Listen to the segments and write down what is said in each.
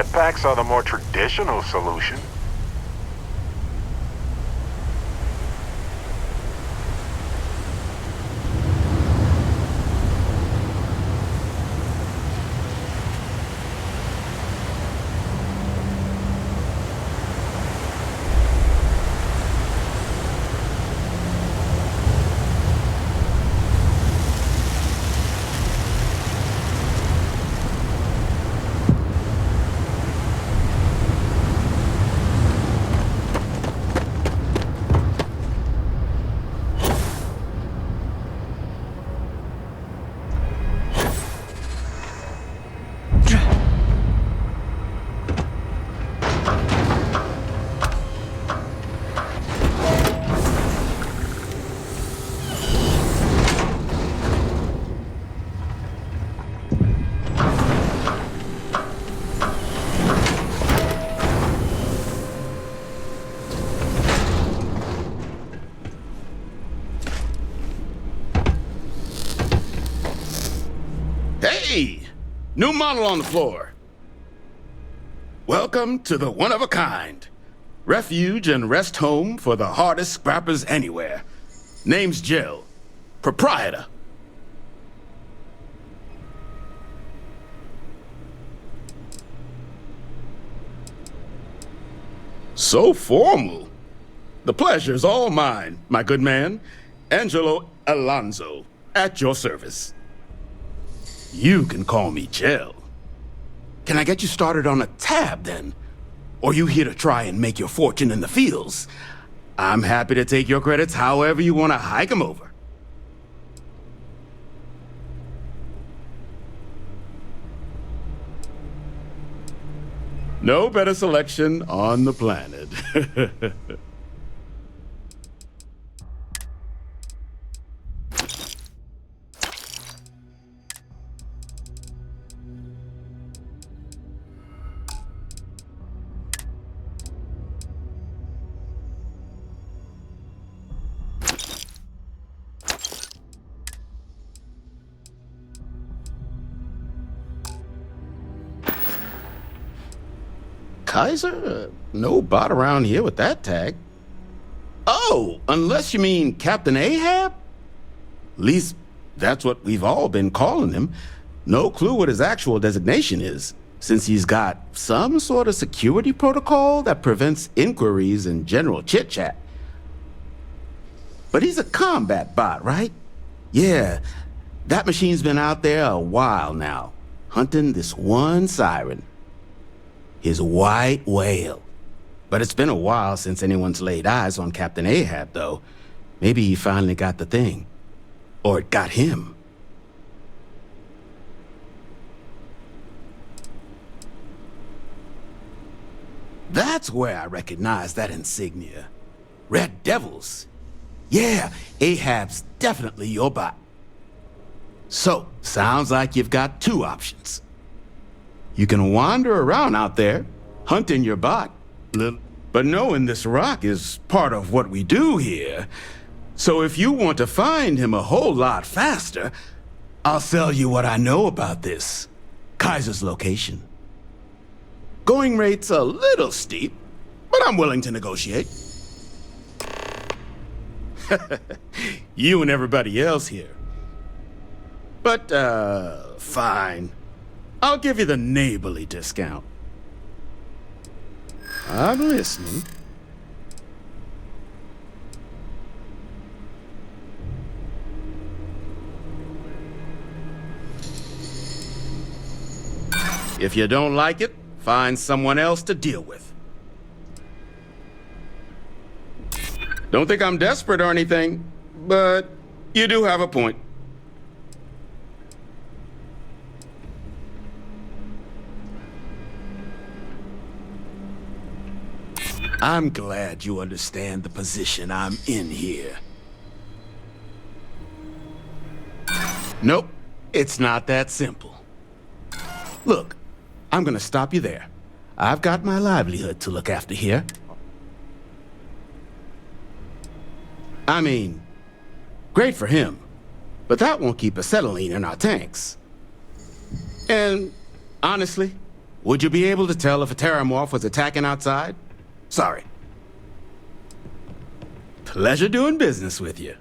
Jetpacks are the more traditional solution. Hey! New model on the floor. Welcome to the one-of-a-kind. Refuge and rest home for the hardest scrappers anywhere. Name's Jill. Proprietor. So formal. The pleasure's all mine, my good man. Angelo Alonso, at your service. You can call me Jill. Can I get you started on a tab, then? Or you here to try and make your fortune in the fields? I'm happy to take your credits however you want to hike them over. No better selection on the planet. Kaiser? No bot around here with that tag. Oh, unless you mean Captain Ahab? At least, that's what we've all been calling him. No clue what his actual designation is, since he's got some sort of security protocol that prevents inquiries and general chit-chat. But he's a combat bot, right? Yeah, that machine's been out there a while now, hunting this one siren. His white whale. But it's been a while since anyone's laid eyes on Captain Ahab, though. Maybe he finally got the thing. Or it got him. That's where I recognize that insignia. Red Devils. Yeah, Ahab's definitely your bot. So, sounds like you've got two options. You can wander around out there, hunting your bot, but knowing this rock is part of what we do here. So if you want to find him a whole lot faster, I'll sell you what I know about this. Kaiser's location. Going rate's a little steep, but I'm willing to negotiate. You and everybody else here. But, fine. I'll give you the neighborly discount. I'm listening. If you don't like it, find someone else to deal with. Don't think I'm desperate or anything, but you do have a point. I'm glad you understand the position I'm in here. Nope, it's not that simple. Look, I'm gonna stop you there. I've got my livelihood to look after here. I mean, great for him, but that won't keep acetylene in our tanks. And honestly, Would you be able to tell if a Terramorph was attacking outside? Sorry. Pleasure doing business with you.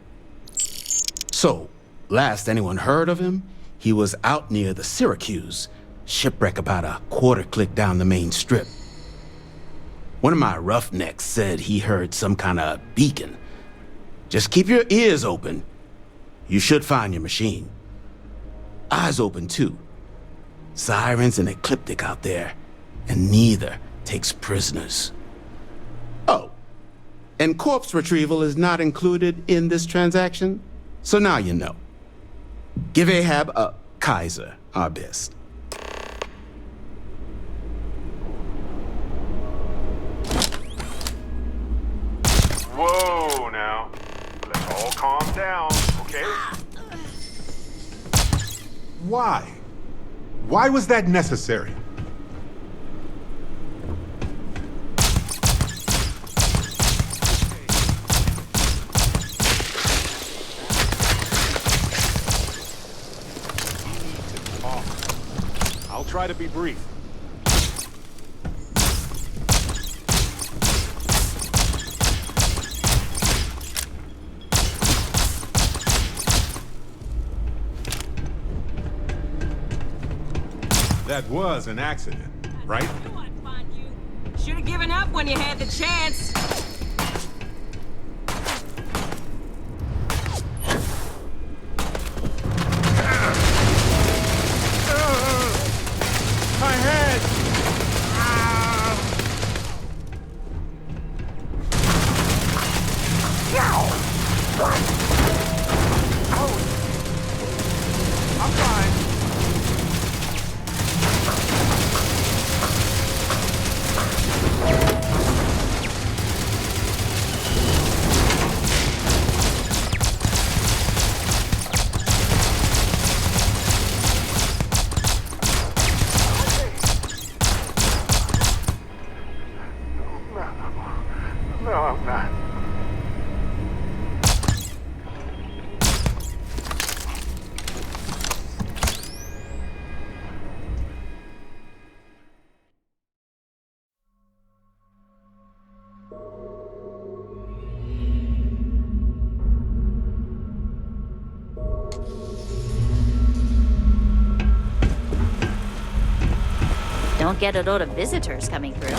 So, last anyone heard of him, he was out near the Syracuse, shipwreck about a quarter click down the main strip. One of my roughnecks said he heard some kind of beacon. Just keep your ears open. You should find your machine. Eyes open, too. Sirens and Ecliptic out there, and neither takes prisoners. Oh, and corpse retrieval is not included in this transaction, so now you know. Give Ahab a Kaiser our best. Whoa, now. Let's all calm down, okay? Why? Why was that necessary? I'll try to be brief. That was an accident, right? Should have given up when you had the chance. My head! I'm fine. No, I'm not. Don't get a load of visitors coming through.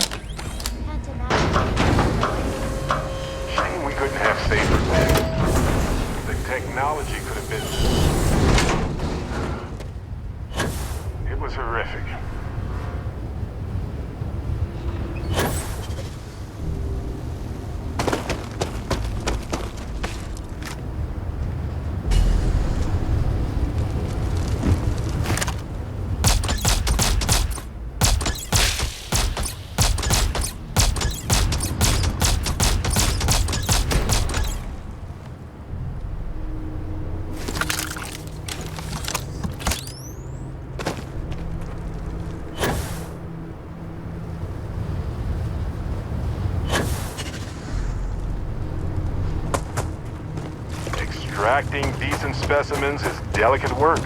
Shame we couldn't have safer things. The technology could have been... It was horrific. Extracting decent specimens is delicate work.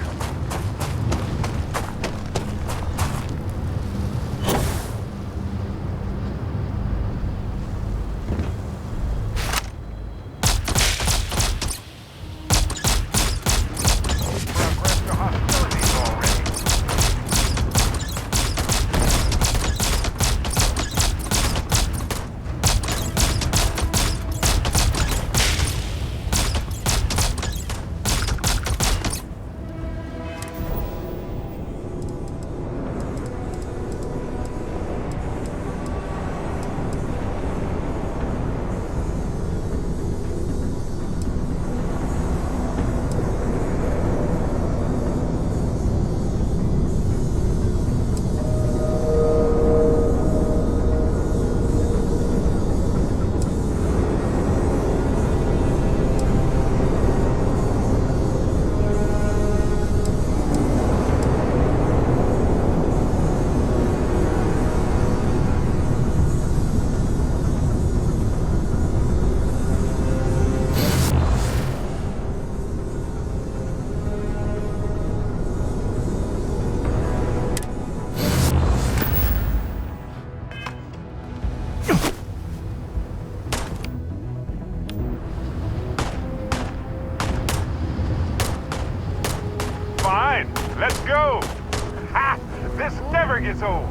go! Ha! This never gets old!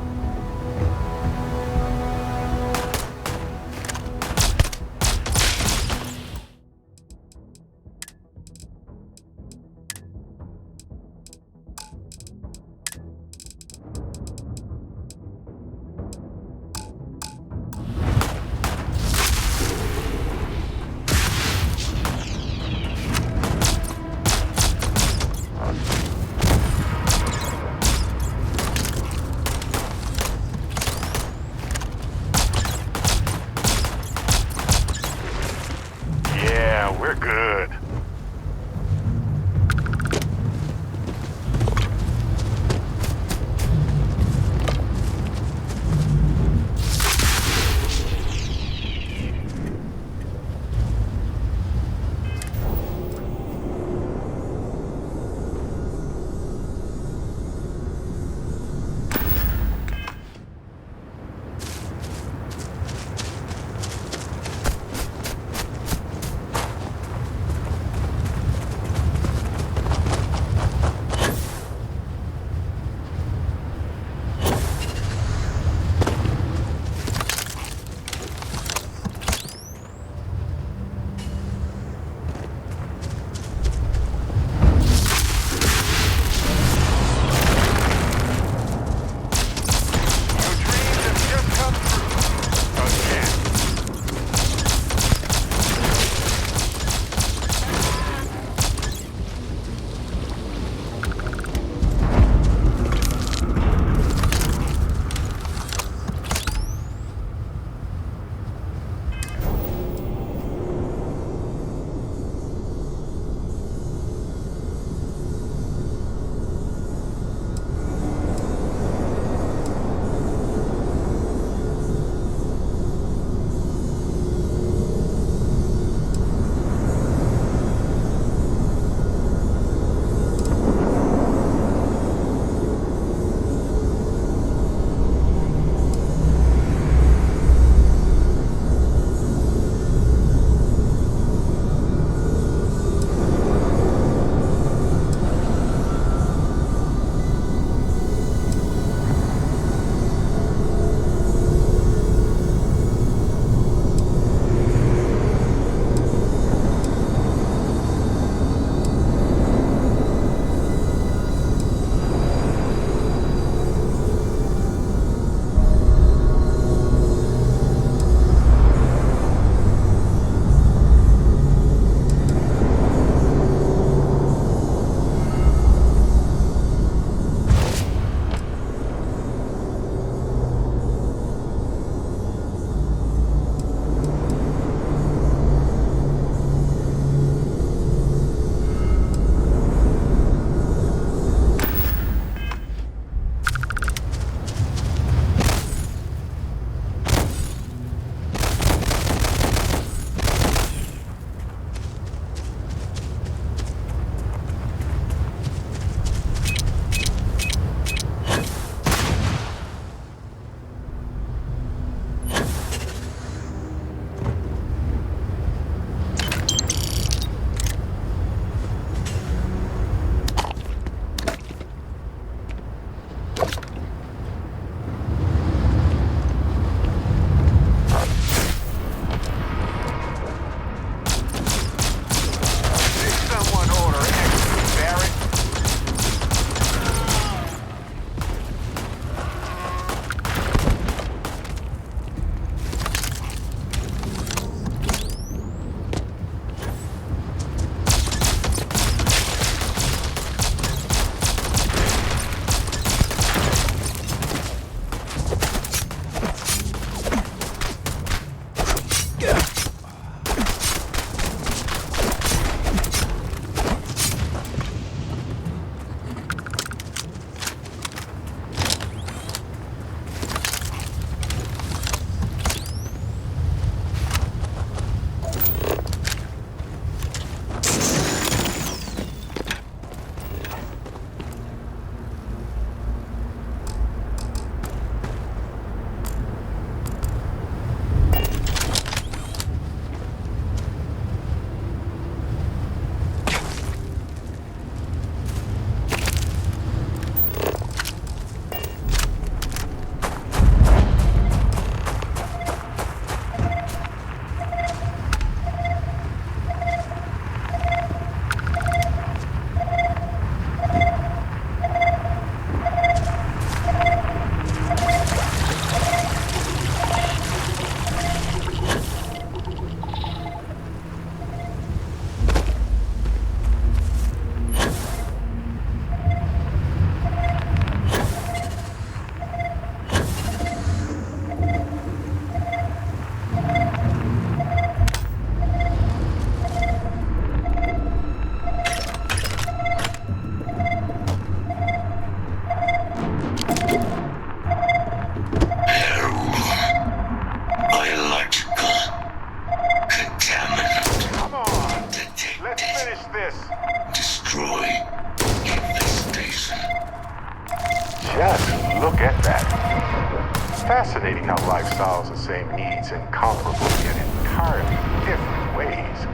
Fascinating how life solves the same needs in comparable yet entirely different ways.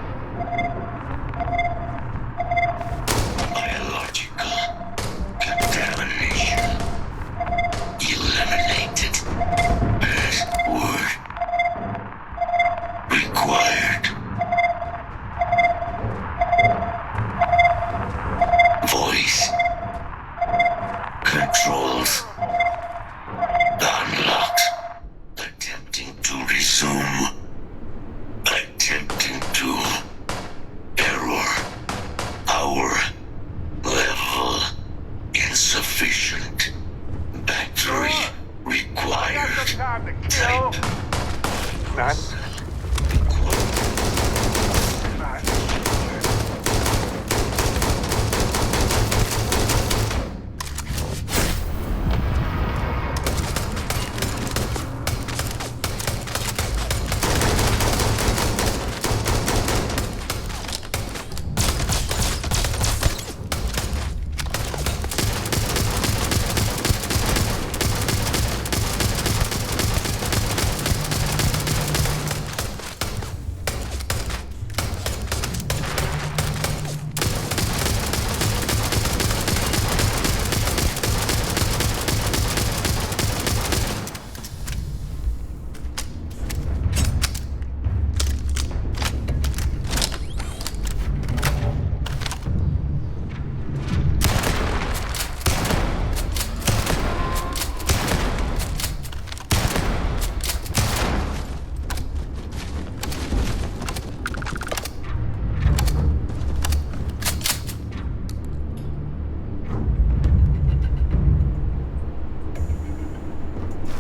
Biological contamination eliminated. Password required. Voice controls unlocked. Attempting to resume. Attempting to error. Power level insufficient. Battery required. Time to kill. Type Not.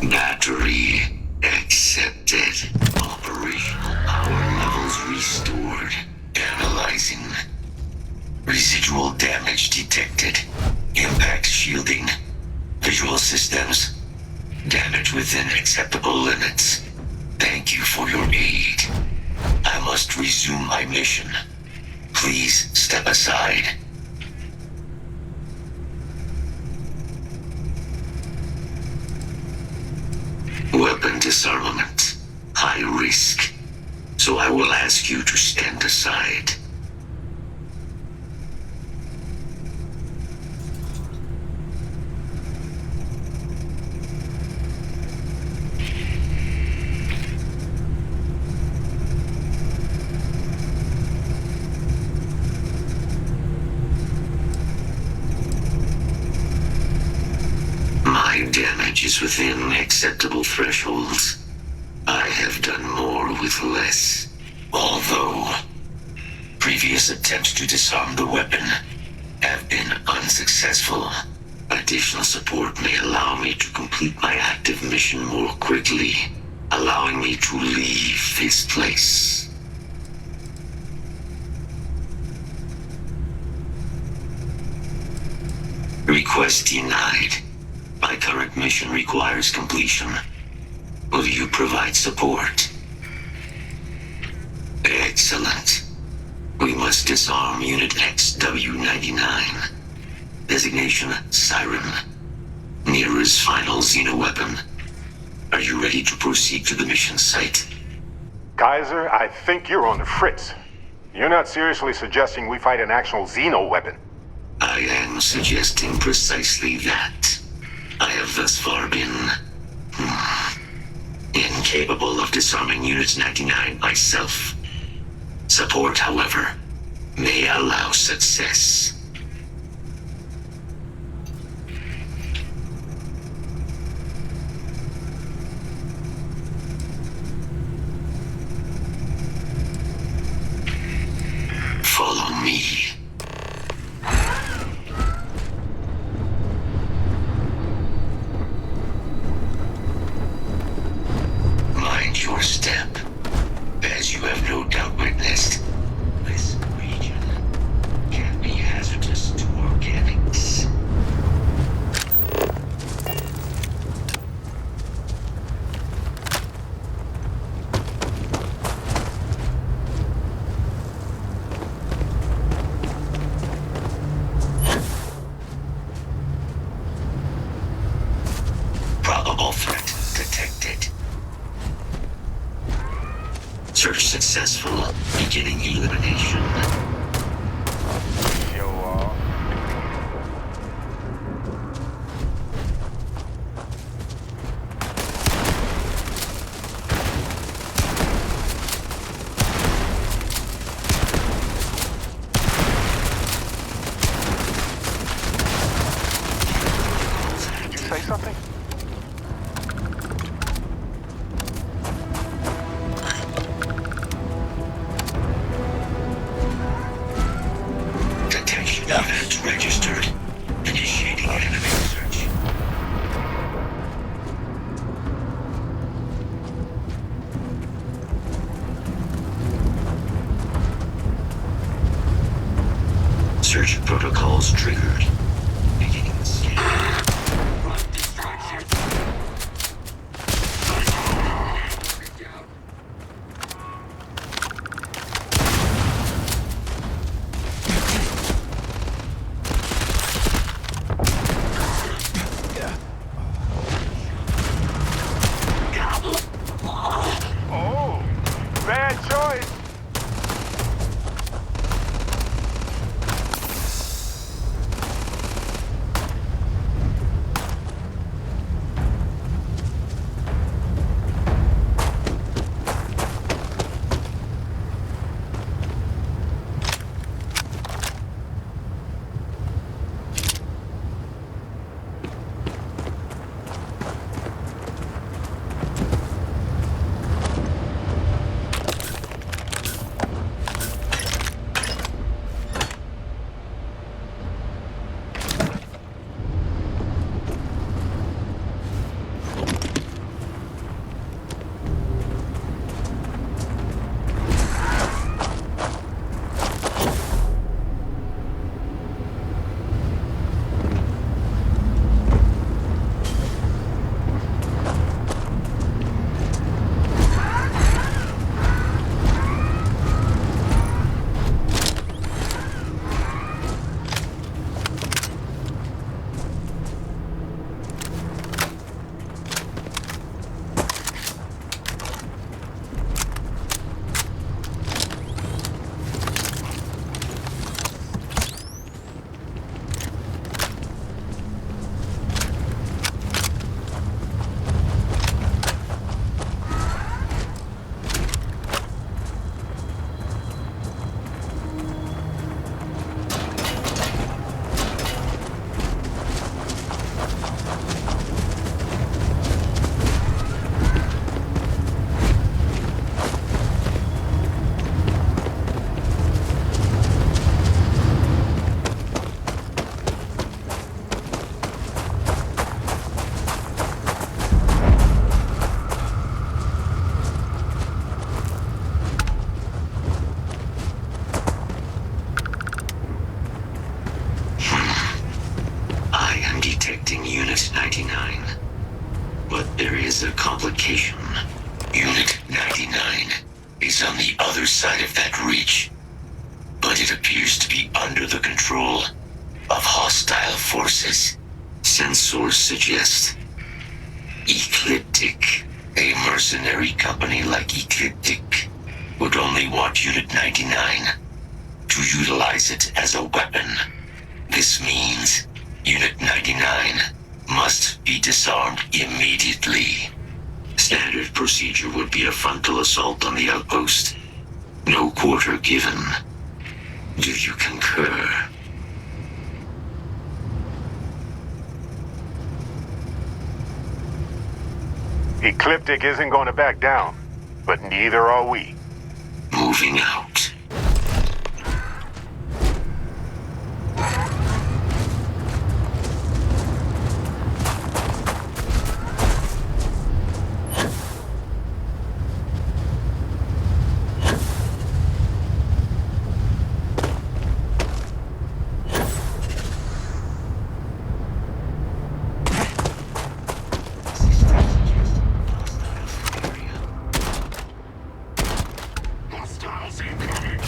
Battery accepted. Operational power levels restored. Analyzing. Residual damage detected. Impact shielding. Visual systems. Damage within acceptable limits. Thank you for your aid. I must resume my mission. Please step aside. Weapon disarmament. High risk. So I will ask you to stand aside. My damage is within acceptable thresholds. I have done more with less. Although previous attempts to disarm the weapon have been unsuccessful. Additional support may allow me to complete my active mission more quickly, allowing me to leave this place. Request denied. My current mission requires completion. Will you provide support? Excellent. We must disarm Unit XW-99. Designation Siren. Nearest final Xeno-weapon. Are you ready to proceed to the mission site? Kaiser, I think you're on the fritz. You're not seriously suggesting we fight an actual Xeno weapon. I am suggesting precisely that. I have thus far been incapable of disarming Unit 99 myself. Support, however, may allow success. Follow me. Mind your step. As you have no doubt witnessed, this region can be hazardous to organics. Probable threat detected. Search successful. Beginning elimination. Show off. Did you say something? Detection event registered. Initiating enemy search. Search protocols triggered. Beginning the scan. Distraction. Oh, bad choice. I am detecting Unit 99. But there is a complication. Unit 99 is on the other side of that reach. But it appears to be under the control of hostile forces. Sensors suggest Ecliptic, a mercenary company like Ecliptic, would only want Unit 99 to utilize it as a weapon. This means Unit 99 must be disarmed immediately. Standard procedure would be a frontal assault on the outpost. No quarter given. Do you concur? Ecliptic isn't going to back down, but neither are we. Moving out. Hostiles incoming.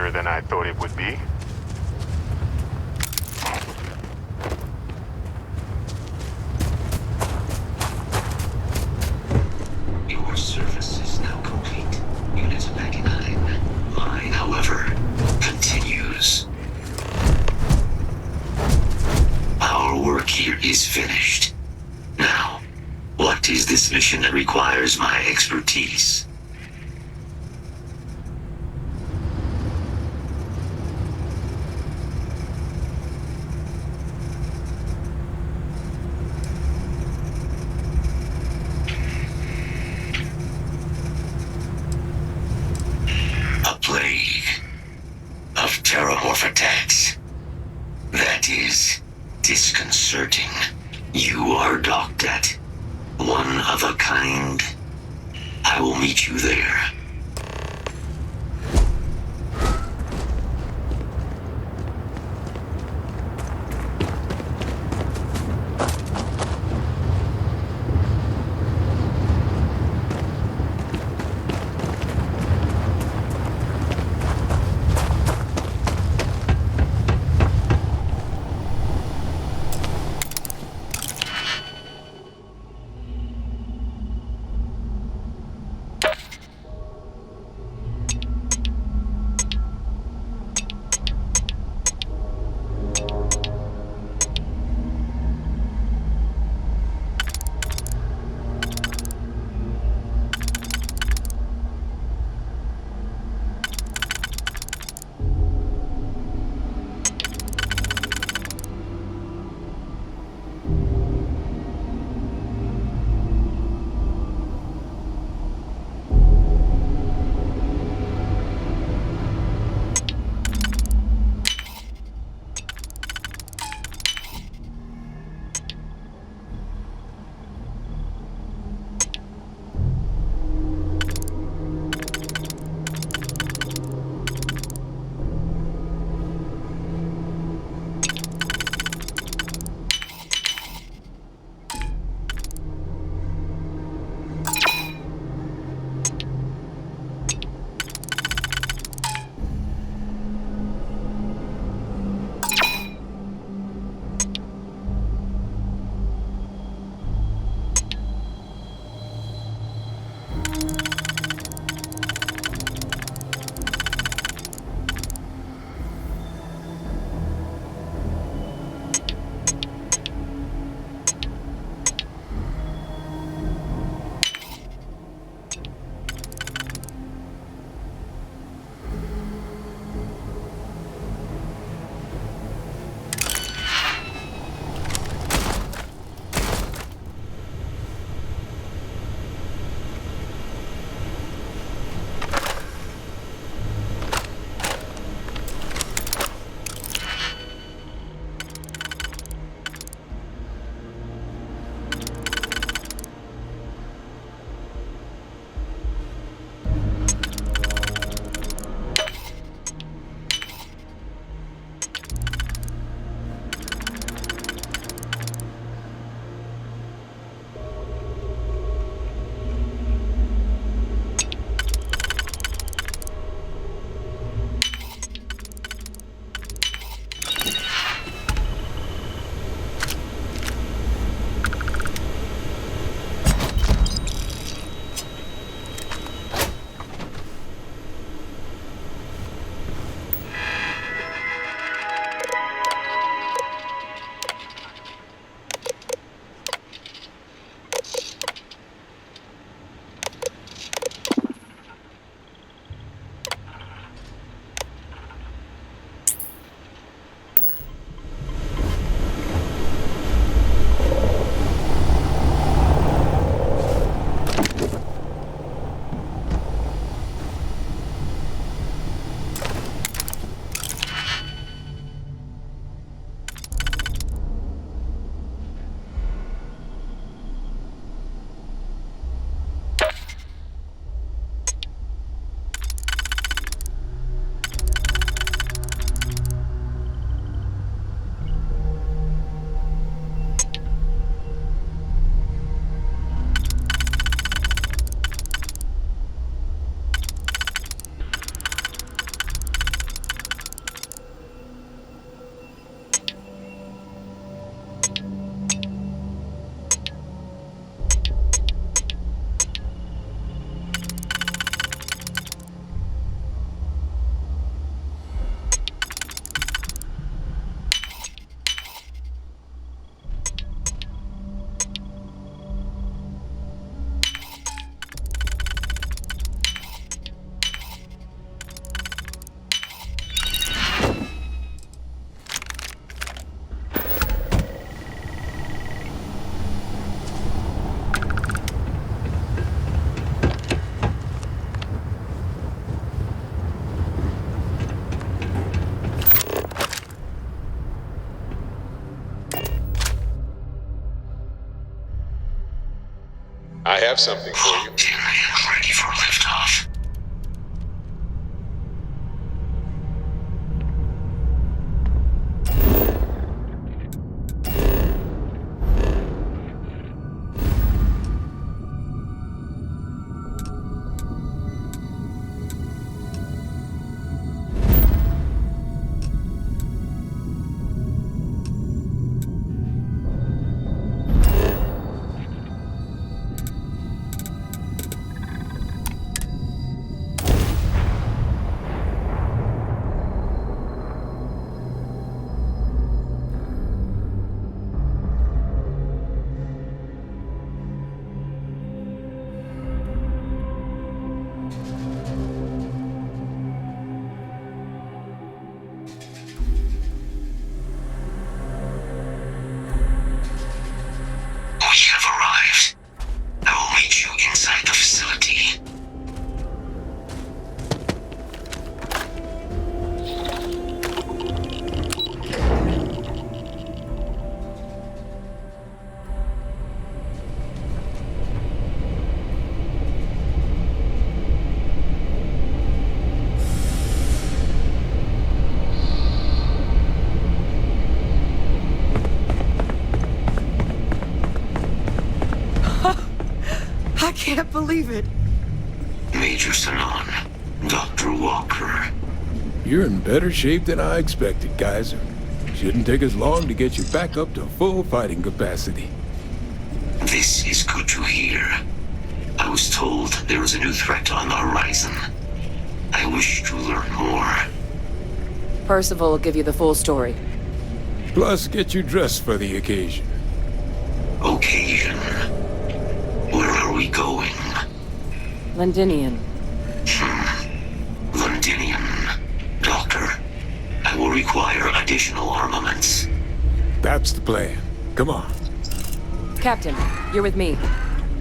easier than I thought it would be. Your service is now complete. Unit 99. Mine, however, continues. Our work here is finished. Now, what is this mission that requires my expertise? A plague of terramorph attacks. That is disconcerting. You are docked at one of a kind. I will meet you there. I have something for you. Locked in and ready for liftoff. We have arrived. I will meet you inside the facility. I can't believe it. Major Sanon, Dr. Walker. You're in better shape than I expected, Kaiser. Shouldn't take us long to get you back up to full fighting capacity. This is good to hear. I was told there is a new threat on the horizon. I wish to learn more. Percival will give you the full story. Plus, get you dressed for the occasion. Occasion. Where are we going? Londinian. Londinian. Doctor, I will require additional armaments. That's the plan. Come on. Captain, you're with me.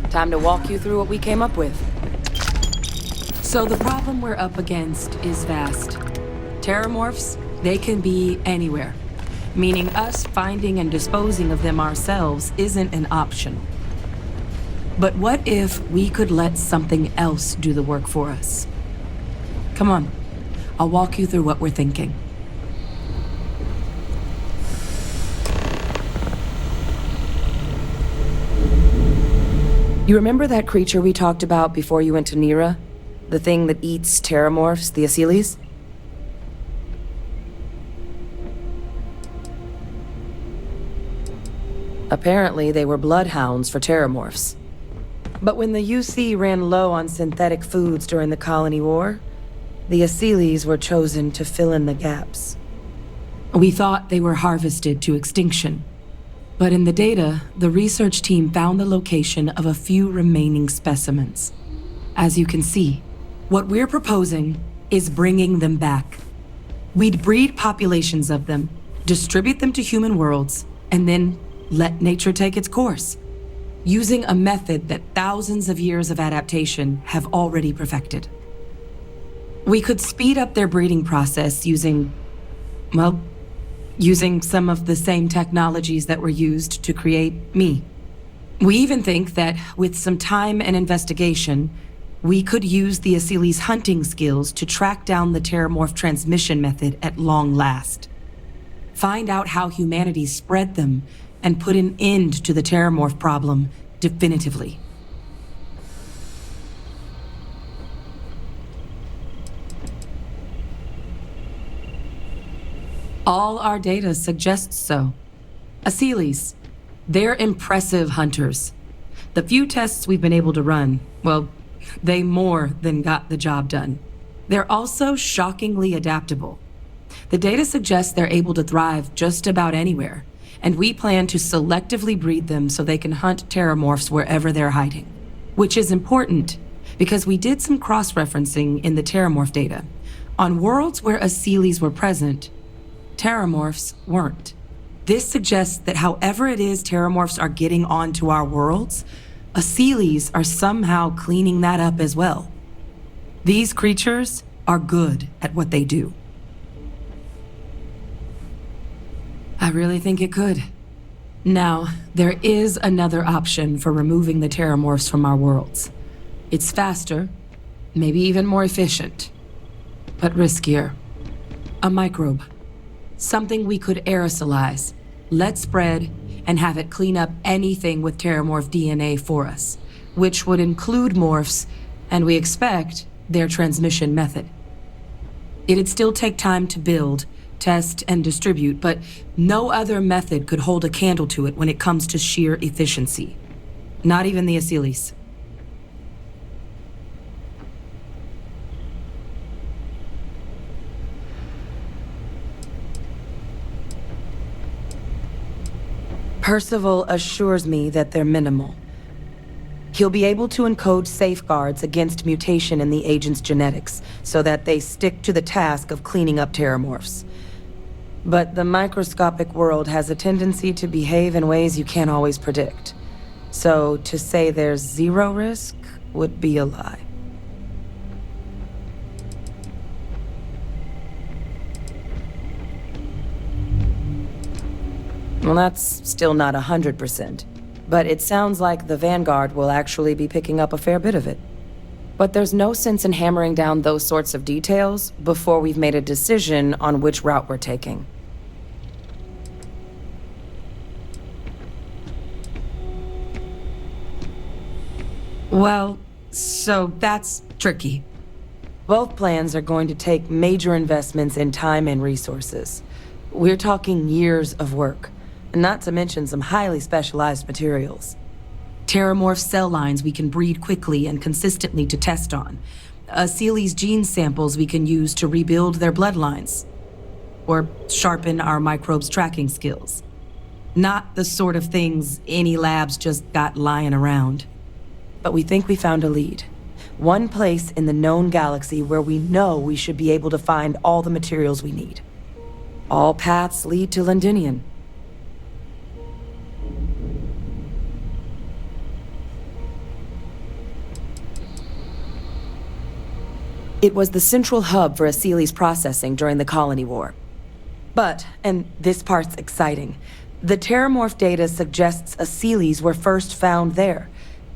Time to walk you through what we came up with. So the problem we're up against is vast. Terramorphs, they can be anywhere. Meaning us finding and disposing of them ourselves isn't an option. But what if we could let something else do the work for us? Come on, I'll walk you through what we're thinking. You remember that creature we talked about before you went to Nira? The thing that eats terramorphs, the Asylees? Apparently, they were bloodhounds for terramorphs. But when the UC ran low on synthetic foods during the Colony War, the Asylees were chosen to fill in the gaps. We thought they were harvested to extinction. But in the data, the research team found the location of a few remaining specimens. As you can see, what we're proposing is bringing them back. We'd breed populations of them, distribute them to human worlds, and then let nature take its course, using a method that thousands of years of adaptation have already perfected. We could speed up their breeding process using some of the same technologies that were used to create me. We even think that with some time and investigation, we could use the Asylees' hunting skills to track down the terramorph transmission method at long last. Find out how humanity spread them and put an end to the terramorph problem definitively. All our data suggests so. Asylees, they're impressive hunters. The few tests we've been able to run, well, they more than got the job done. They're also shockingly adaptable. The data suggests they're able to thrive just about anywhere, and we plan to selectively breed them so they can hunt terramorphs wherever they're hiding. Which is important, because we did some cross-referencing in the terramorph data. On worlds where Asylees were present, terramorphs weren't. This suggests that however it is terramorphs are getting onto our worlds, Asylees are somehow cleaning that up as well. These creatures are good at what they do. I really think it could. Now, there is another option for removing the terramorphs from our worlds. It's faster, maybe even more efficient, but riskier. A microbe. Something we could aerosolize, let spread, and have it clean up anything with terramorph DNA for us, which would include morphs, and we expect their transmission method. It'd still take time to build, test, and distribute, but no other method could hold a candle to it when it comes to sheer efficiency. Not even the Asylees. Percival assures me that they're minimal. He'll be able to encode safeguards against mutation in the agent's genetics, so that they stick to the task of cleaning up terramorphs. But the microscopic world has a tendency to behave in ways you can't always predict. So to say there's zero risk would be a lie. Well, that's still not 100%. But it sounds like the Vanguard will actually be picking up a fair bit of it. But there's no sense in hammering down those sorts of details before we've made a decision on which route we're taking. Well, so that's tricky. Both plans are going to take major investments in time and resources. We're talking years of work. Not to mention some highly specialized materials. Terramorph cell lines we can breed quickly and consistently to test on. Asylees gene samples we can use to rebuild their bloodlines. Or sharpen our microbes tracking skills. Not the sort of things any labs just got lying around. But we think we found a lead. One place in the known galaxy where we know we should be able to find all the materials we need. All paths lead to Londinian. It was the central hub for Asylees processing during the Colony War. But, and this part's exciting, the terramorph data suggests Asylees were first found there.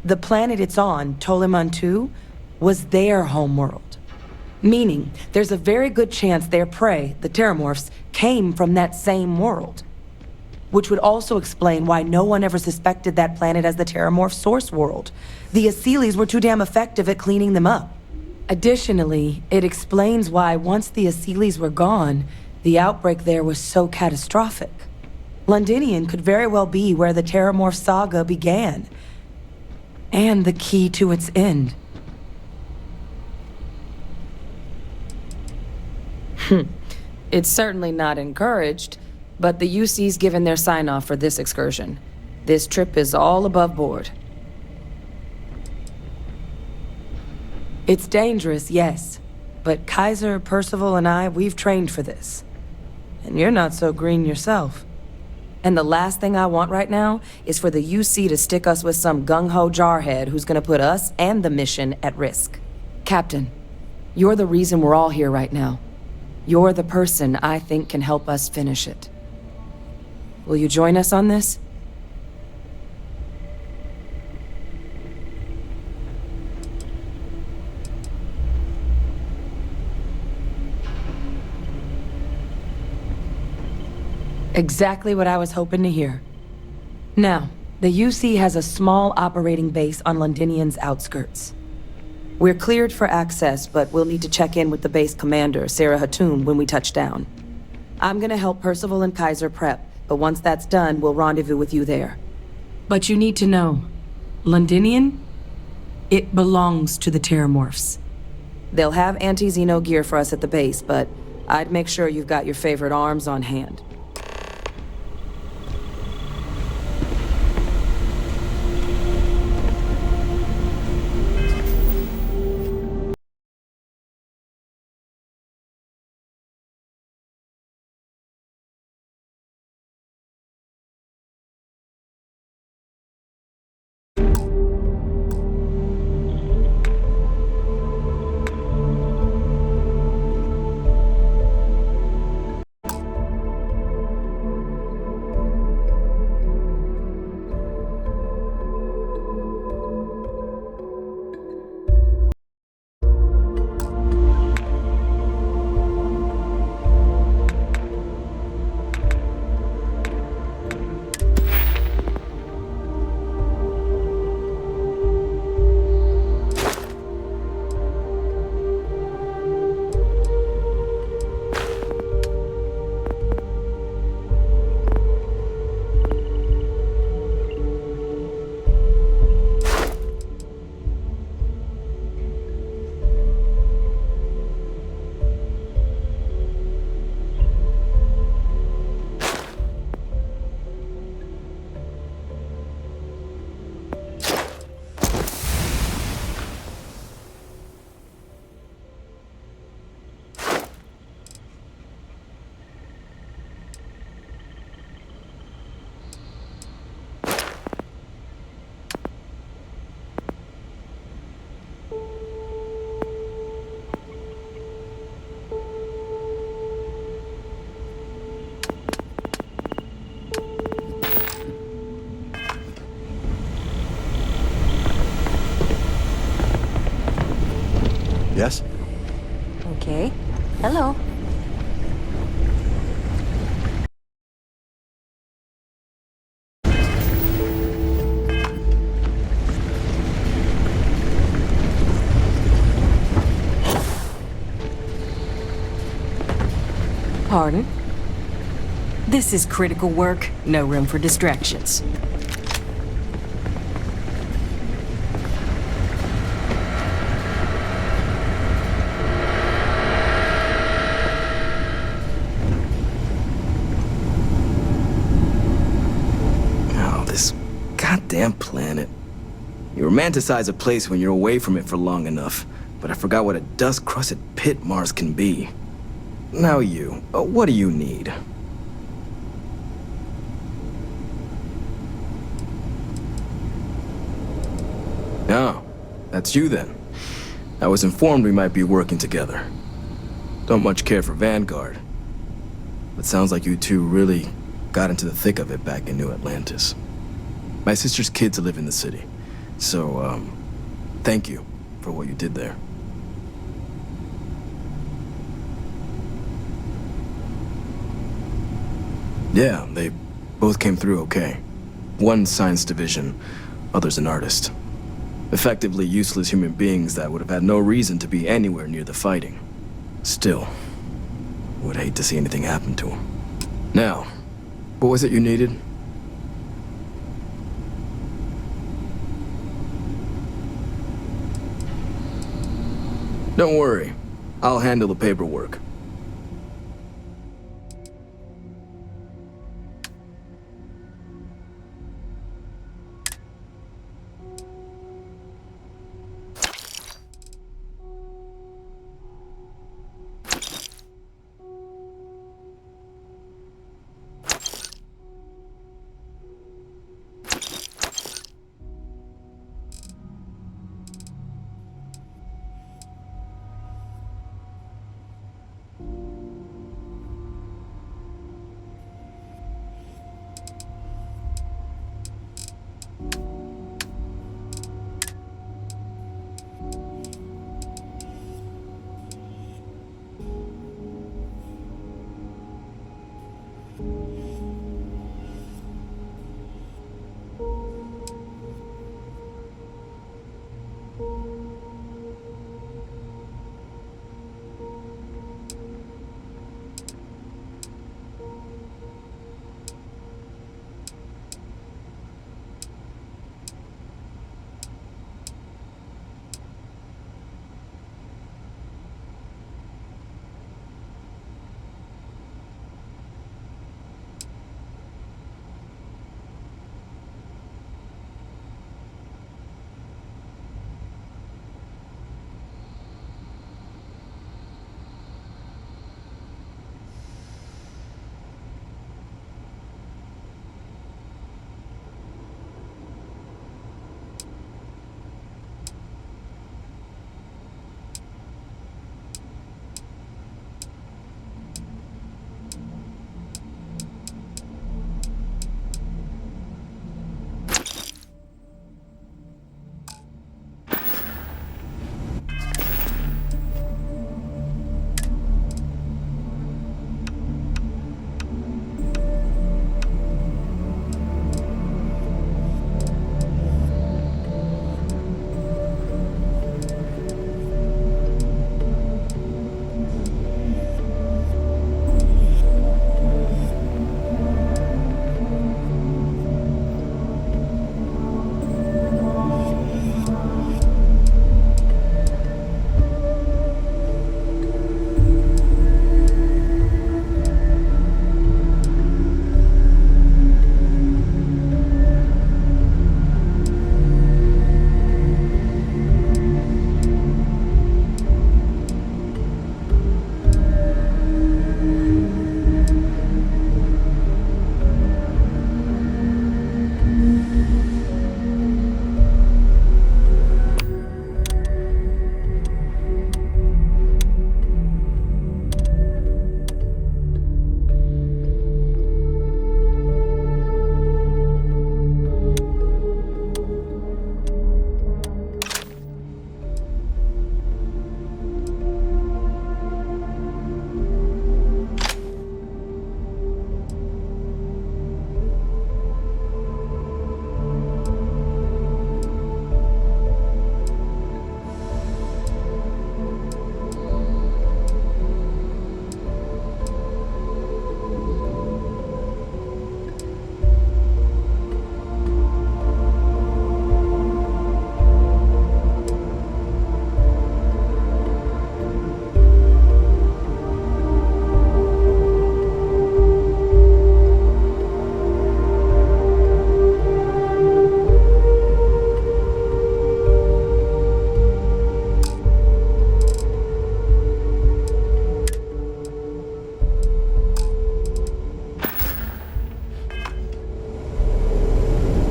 The planet it's on, Toliman 2, was their homeworld. Meaning, there's a very good chance their prey, the terramorphs, came from that same world. Which would also explain why no one ever suspected that planet as the terramorph source world. The Asylees were too damn effective at cleaning them up. Additionally, it explains why once the Asylees were gone, the outbreak there was so catastrophic. Londinian could very well be where the terramorph saga began. And the key to its end. It's certainly not encouraged, but the UC's given their sign-off for this excursion. This trip is all above board. It's dangerous, yes. But Kaiser, Percival, and I, we've trained for this. And you're not so green yourself. And the last thing I want right now is for the UC to stick us with some gung-ho jarhead who's gonna put us and the mission at risk. Captain, you're the reason we're all here right now. You're the person I think can help us finish it. Will you join us on this? Exactly what I was hoping to hear. Now, the UC has a small operating base on Londinian's outskirts. We're cleared for access, but we'll need to check in with the base commander, Sarah Hatoum, when we touch down. I'm gonna help Percival and Kaiser prep, but once that's done, we'll rendezvous with you there. But you need to know, Londinian, it belongs to the terramorphs. They'll have anti-Xeno gear for us at the base, but I'd make sure you've got your favorite arms on hand. Hello. Pardon? This is critical work. No room for distractions. Oh, this goddamn planet. You romanticize a place when you're away from it for long enough, but I forgot what a dust-crusted pit Mars can be. Now what do you need? Oh, that's you then. I was informed we might be working together. Don't much care for Vanguard, but sounds like you two really got into the thick of it back in New Atlantis. My sister's kids live in the city, so, thank you for what you did there. Yeah, they both came through okay. One science division, other's an artist. Effectively useless human beings that would have had no reason to be anywhere near the fighting. Still, would hate to see anything happen to them. Now, what was it you needed? Don't worry, I'll handle the paperwork.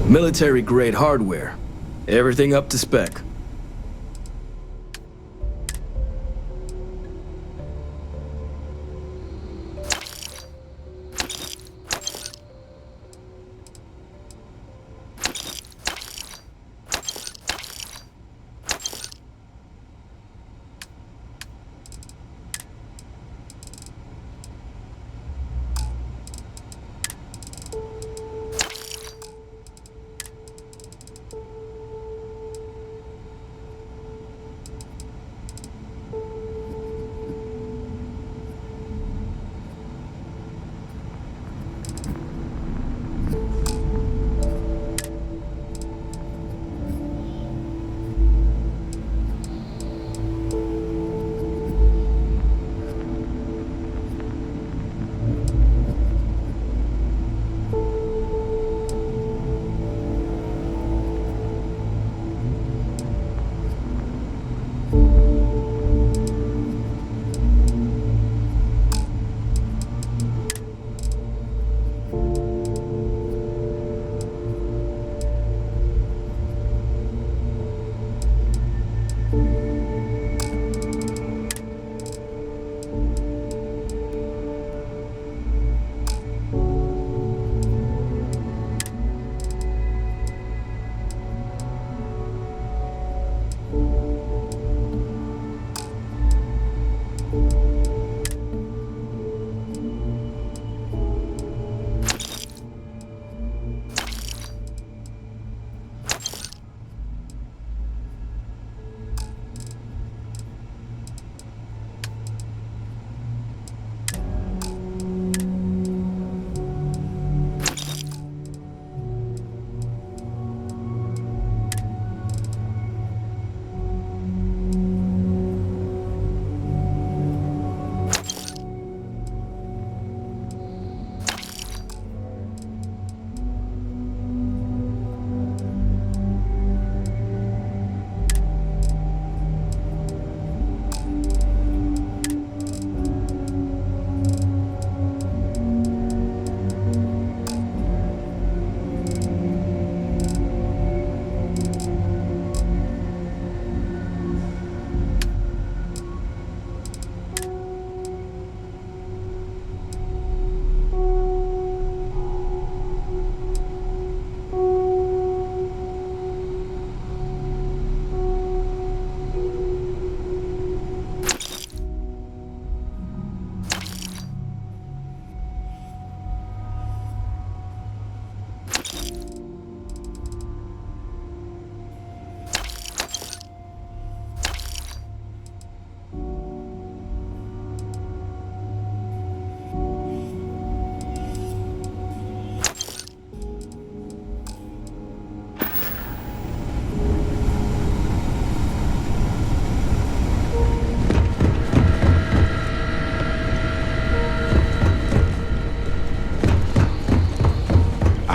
Military-grade hardware. Everything up to spec.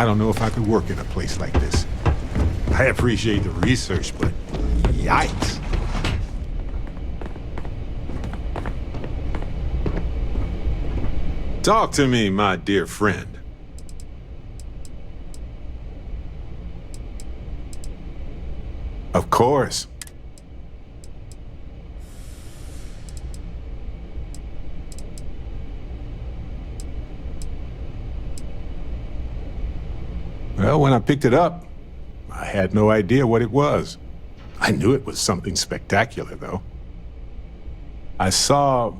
I don't know if I could work in a place like this. I appreciate the research, but yikes. Talk to me, my dear friend. Of course. Well, when I picked it up, I had no idea what it was. I knew it was something spectacular, though. I saw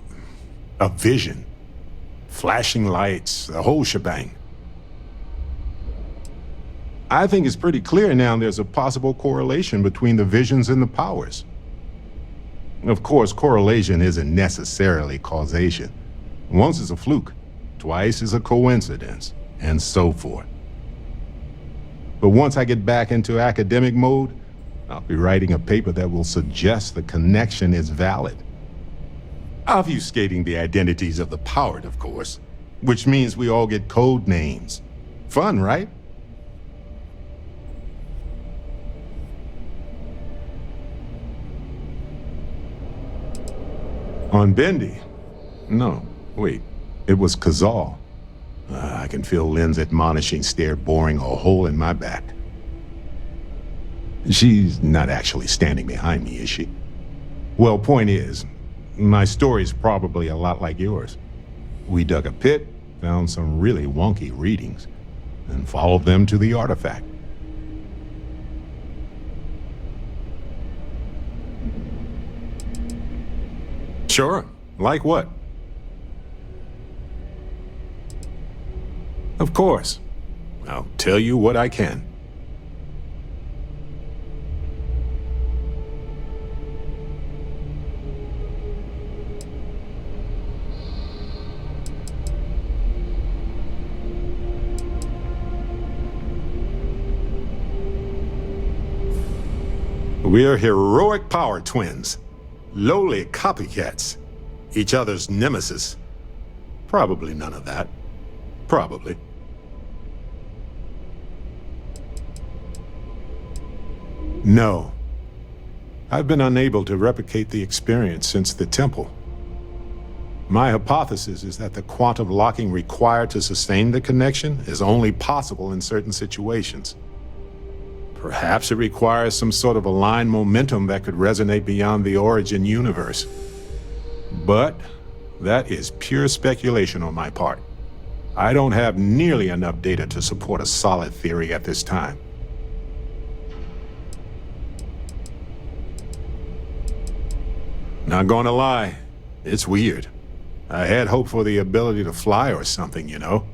a vision, flashing lights, the whole shebang. I think it's pretty clear now there's a possible correlation between the visions and the powers. Of course, correlation isn't necessarily causation. Once is a fluke, twice is a coincidence, and so forth. But once I get back into academic mode, I'll be writing a paper that will suggest the connection is valid. Obfuscating the identities of the powered, of course, which means we all get code names. Fun, right? On Bendy? No, wait. It was Kazal. I can feel Lynn's admonishing stare boring a hole in my back. She's not actually standing behind me, is she? Well, point is, my story's probably a lot like yours. We dug a pit, found some really wonky readings, and followed them to the artifact. Sure. Like what? Of course. I'll tell you what I can. We're heroic power twins, lowly copycats, each other's nemesis. Probably none of that. Probably. No. I've been unable to replicate the experience since the temple. My hypothesis is that the quantum locking required to sustain the connection is only possible in certain situations. Perhaps it requires some sort of aligned momentum that could resonate beyond the origin universe. But that is pure speculation on my part. I don't have nearly enough data to support a solid theory at this time. Not gonna lie, it's weird. I had hoped for the ability to fly or something, you know.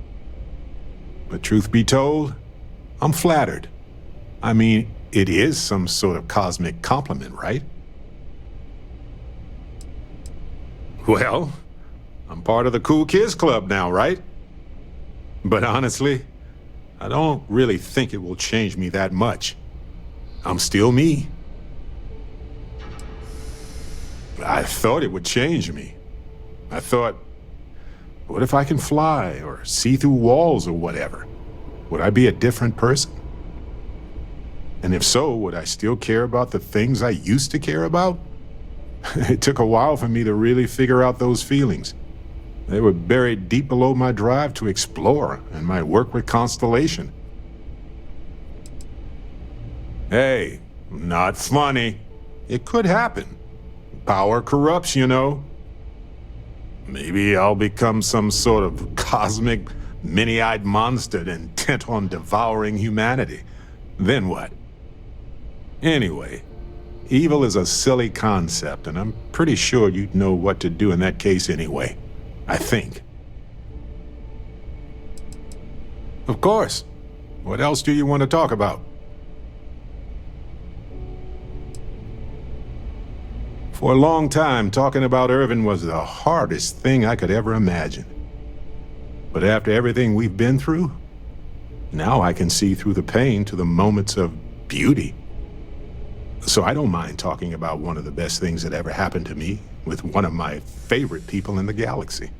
But truth be told, I'm flattered. I mean, it is some sort of cosmic compliment, right? Well, I'm part of the cool kids club now, right? But honestly, I don't really think it will change me that much. I'm still me. I thought it would change me. I thought, what if I can fly or see through walls or whatever? Would I be a different person? And if so, would I still care about the things I used to care about? It took a while for me to really figure out those feelings. They were buried deep below my drive to explore and my work with Constellation. Hey, not funny. It could happen. Power corrupts, you know. Maybe I'll become some sort of cosmic, many-eyed monster intent on devouring humanity. Then what? Anyway, evil is a silly concept, and I'm pretty sure you'd know what to do in that case anyway. I think. Of course. What else do you want to talk about? For a long time, talking about Irvin was the hardest thing I could ever imagine. But after everything we've been through, now I can see through the pain to the moments of beauty. So I don't mind talking about one of the best things that ever happened to me with one of my favorite people in the galaxy.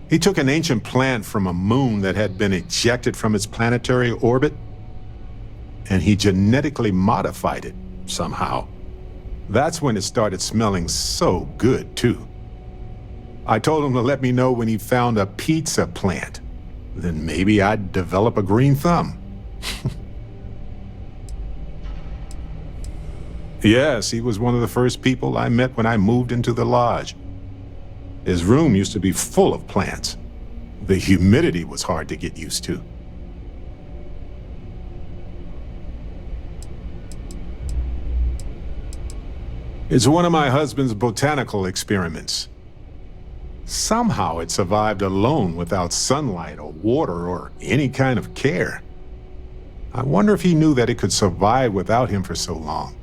He took an ancient plant from a moon that had been ejected from its planetary orbit, and he genetically modified it somehow. That's when it started smelling so good, too. I told him to let me know when he found a pizza plant. Then maybe I'd develop a green thumb. Yes, he was one of the first people I met when I moved into the lodge. His room used to be full of plants. The humidity was hard to get used to. It's one of my husband's botanical experiments. Somehow it survived alone without sunlight or water or any kind of care. I wonder if he knew that it could survive without him for so long.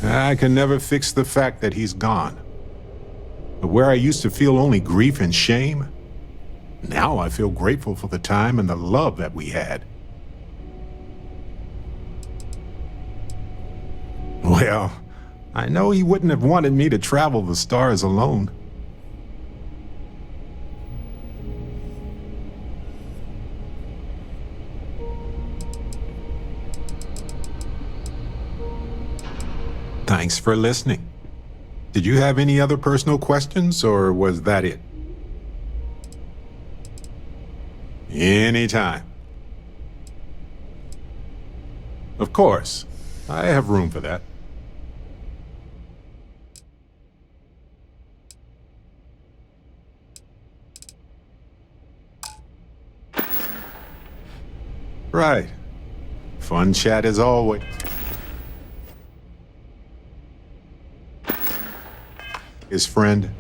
I can never fix the fact that he's gone. But where I used to feel only grief and shame, now I feel grateful for the time and the love that we had. Well, I know he wouldn't have wanted me to travel the stars alone. Thanks for listening. Did you have any other personal questions, or was that it? Anytime. Of course. I have room for that. Right. Fun chat as always. His friend.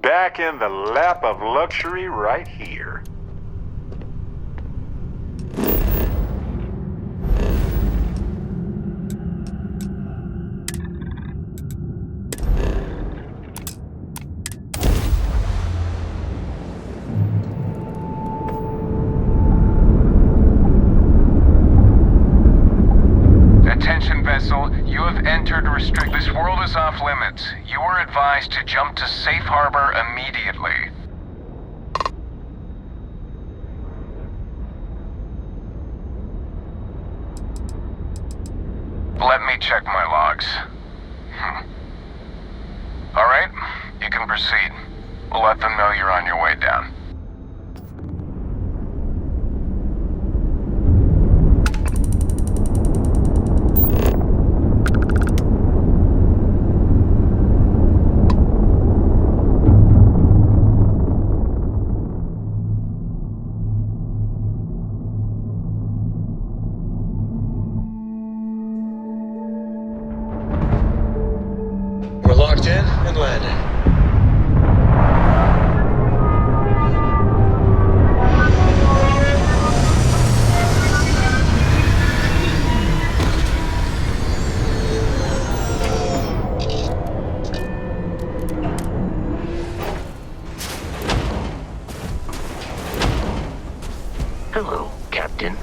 Back in the lap of luxury right here. Attention vessel, you have entered restrict. This world is off limits. You are advised to jump to safe harbor immediately. Let me check my logs. Alright, you can proceed. We'll let them know you're on your way down. We're locked in and landing. Hello, Captain.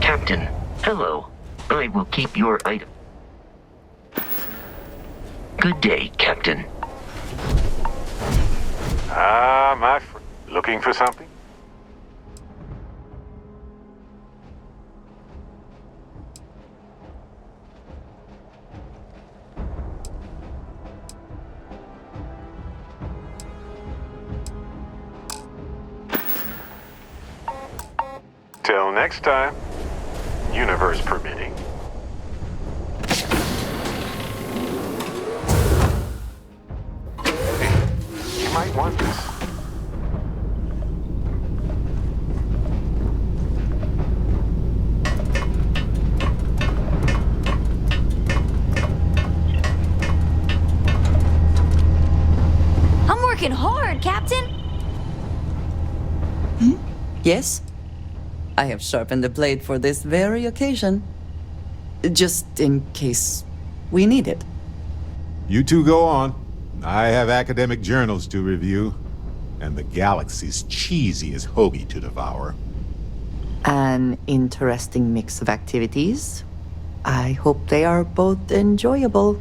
Captain, hello. I will keep your item. Good day, Captain. Ah, my friend. Looking for something? Till next time, universe permitting. Hey, you might want this. I'm working hard, Captain. Yes? I have sharpened the blade for this very occasion. Just in case we need it. You two go on. I have academic journals to review, and the galaxy's cheesiest hoagie to devour. An interesting mix of activities. I hope they are both enjoyable.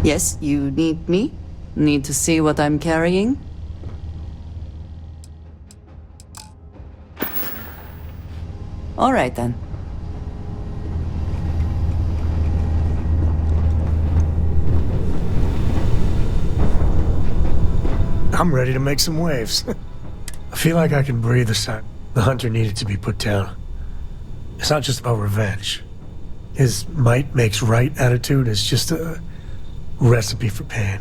Yes, you need me? Need to see what I'm carrying? All right then. I'm ready to make some waves. I feel like I can breathe aside. The hunter needed to be put down. It's not just about revenge. His might makes right attitude is just a recipe for pain.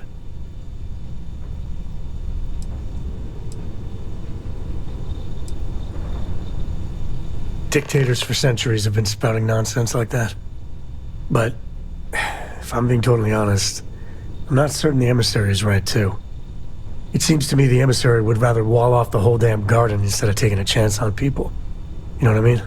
Dictators for centuries have been spouting nonsense like that. But, if I'm being totally honest, I'm not certain the emissary is right too. It seems to me the emissary would rather wall off the whole damn garden instead of taking a chance on people. You know what I mean?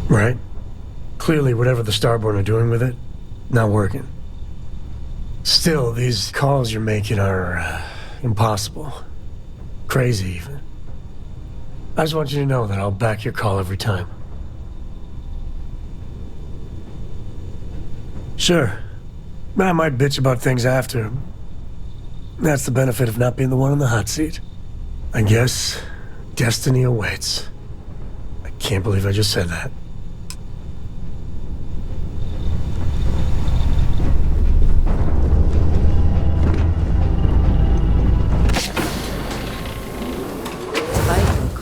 Right? Clearly, whatever the Starborn are doing with it, not working. Still, these calls you're making are impossible. Crazy, even. I just want you to know that I'll back your call every time. Sure. I might bitch about things after. That's the benefit of not being the one in the hot seat. I guess destiny awaits. I can't believe I just said that.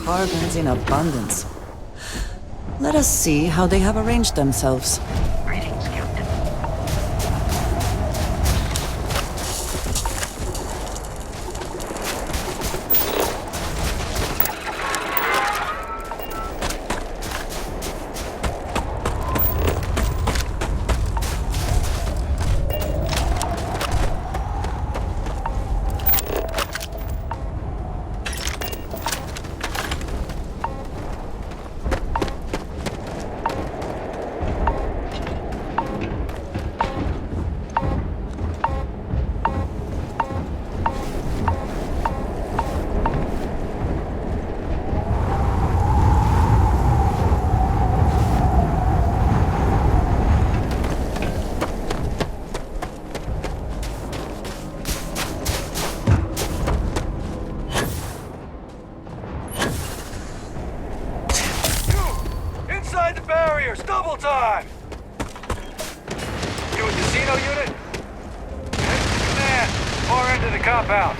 Cargoes in abundance. Let us see how they have arranged themselves. Greetings, Captain. Double time! You a casino unit? Command, far end of the compound.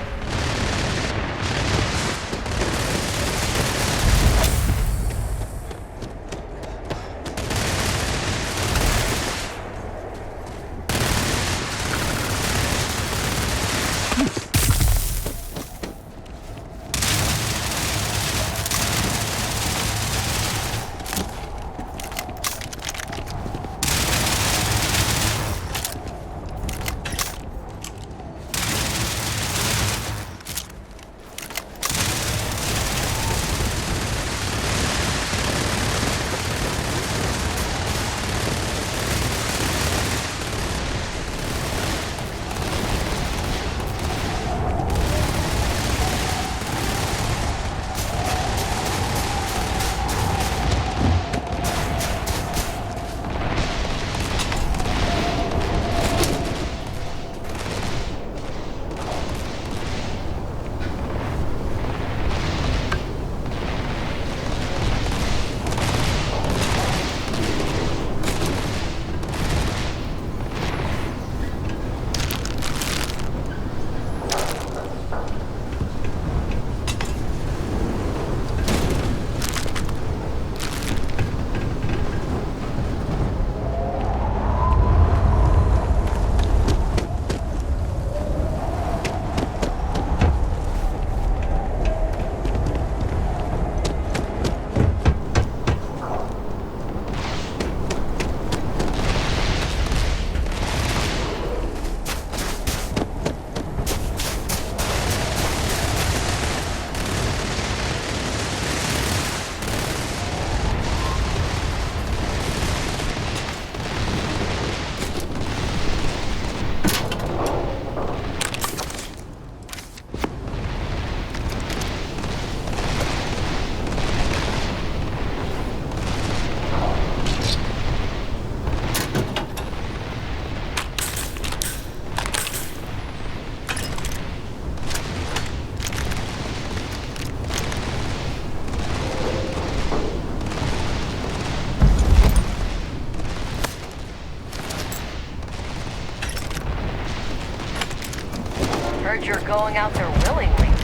you're going out there willingly.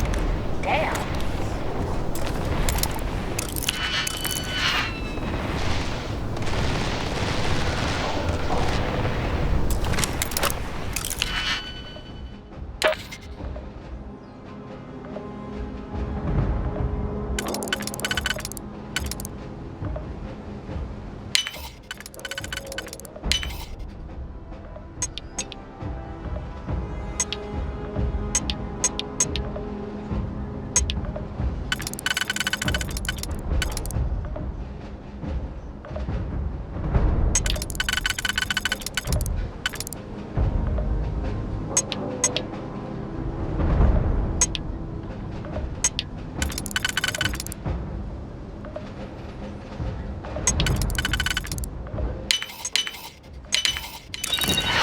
Damn.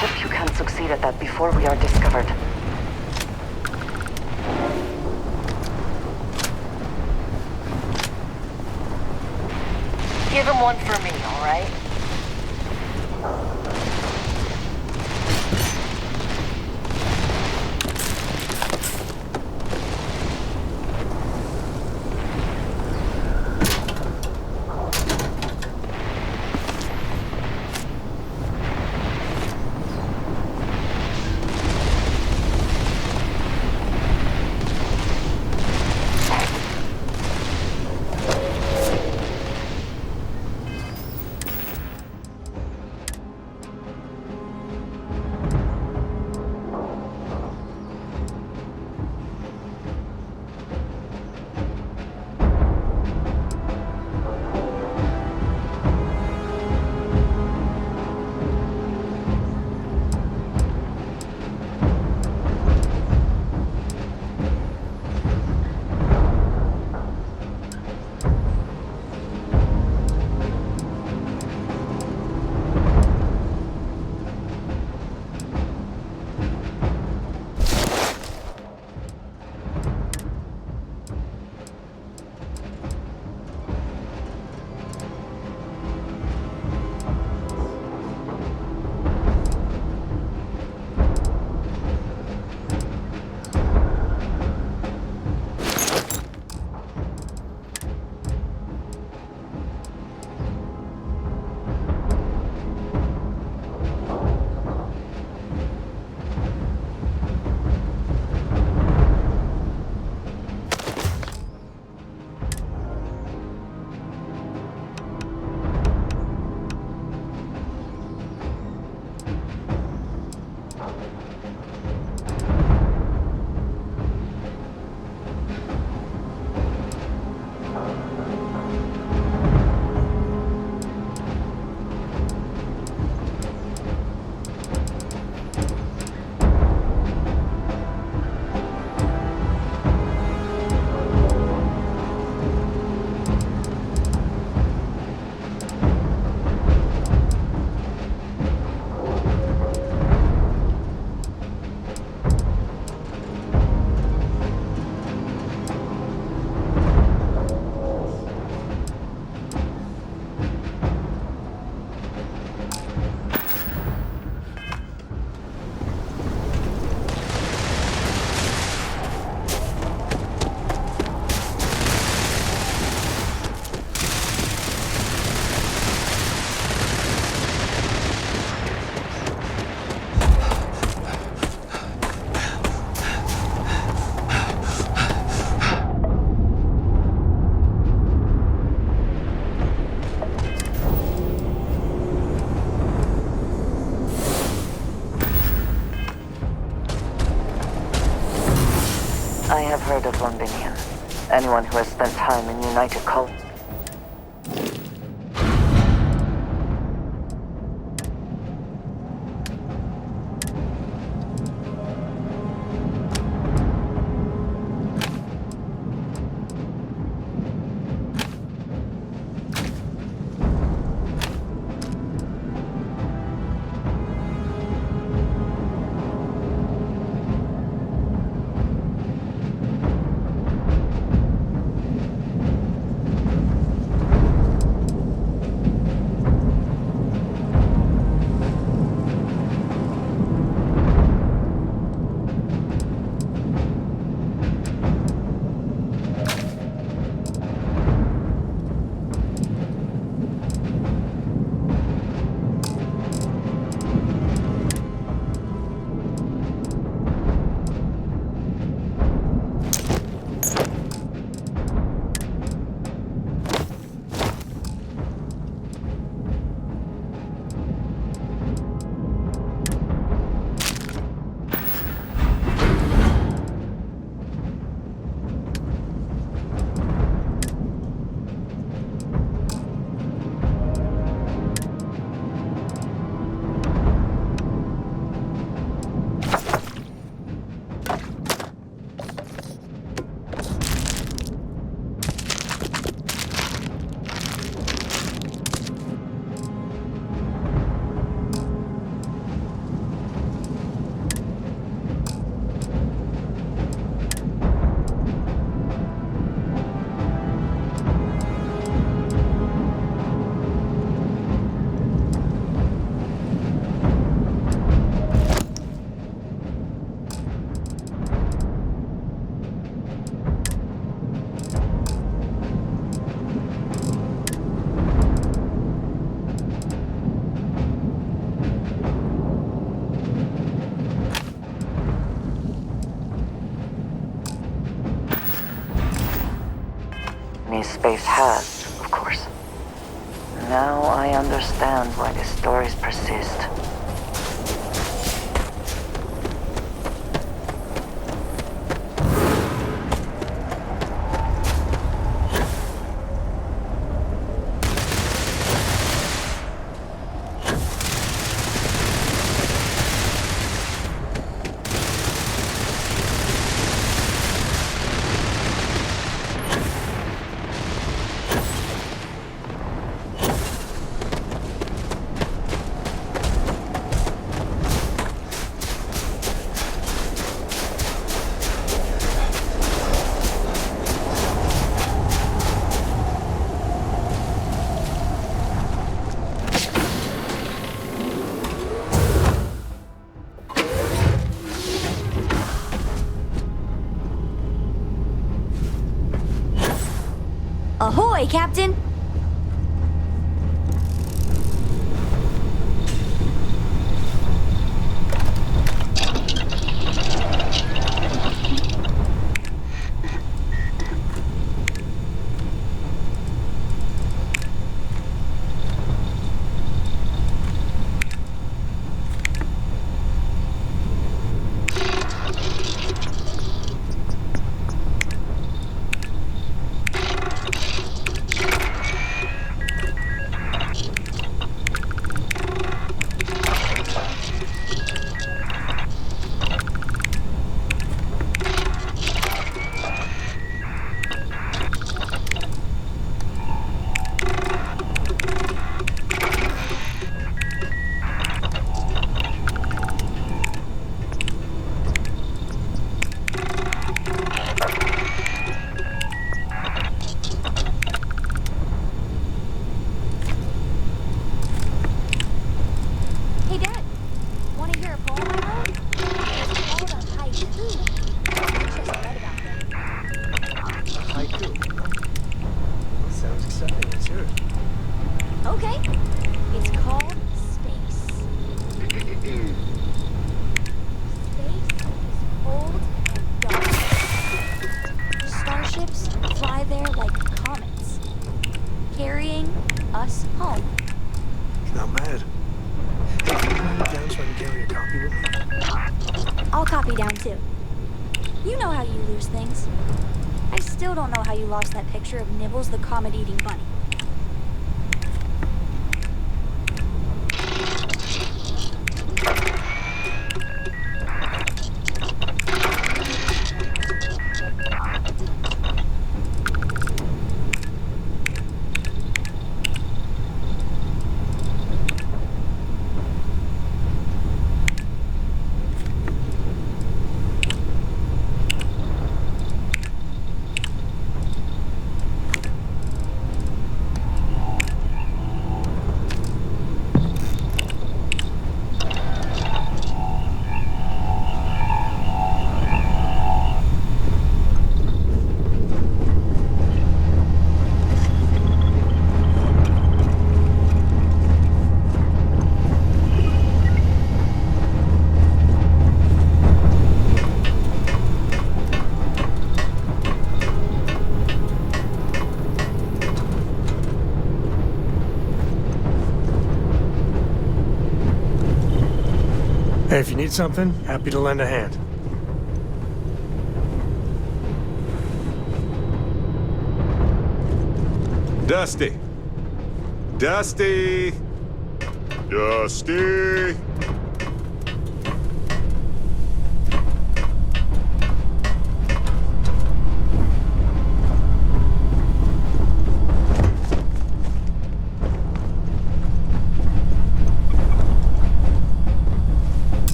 Hope you can succeed at that before we are discovered. Give him one for me, all right? I have heard of Londinian. Anyone who has spent time in United Colony. space has, of course. Now I understand why the stories persist. Ahoy, Captain! Of Nibbles the comet-eating bunny. Hey, if you need something, happy to lend a hand. Dusty. Dusty. Dusty.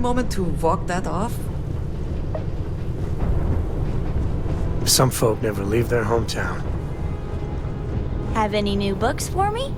moment to walk that off? Some folk never leave their hometown. Have any new books for me?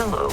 Hello.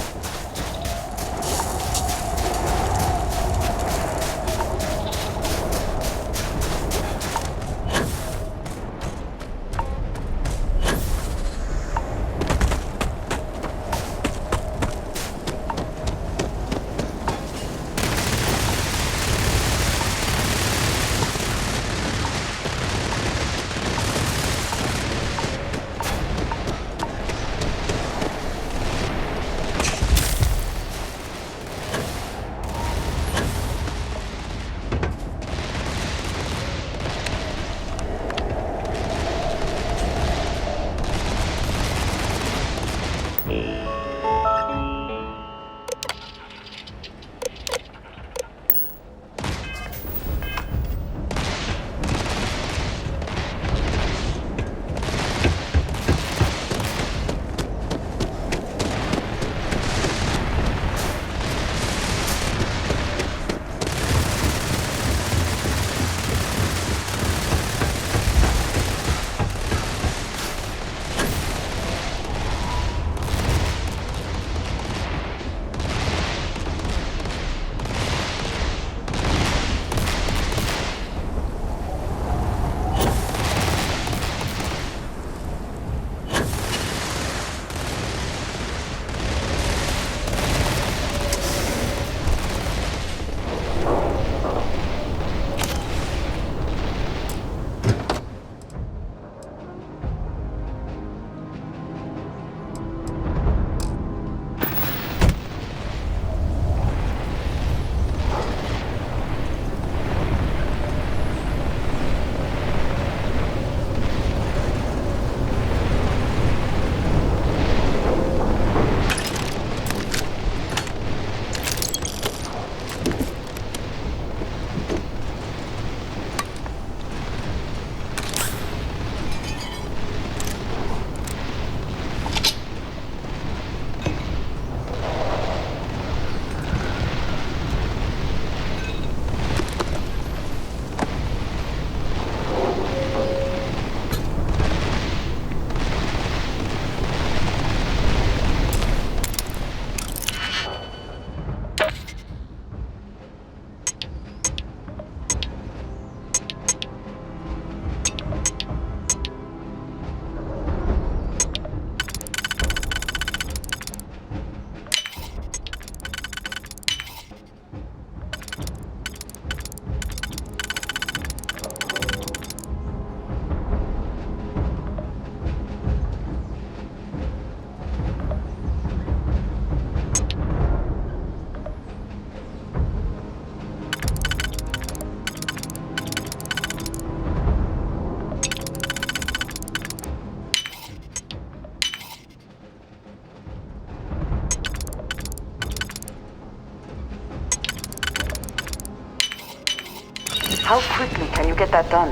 How quickly can you get that done?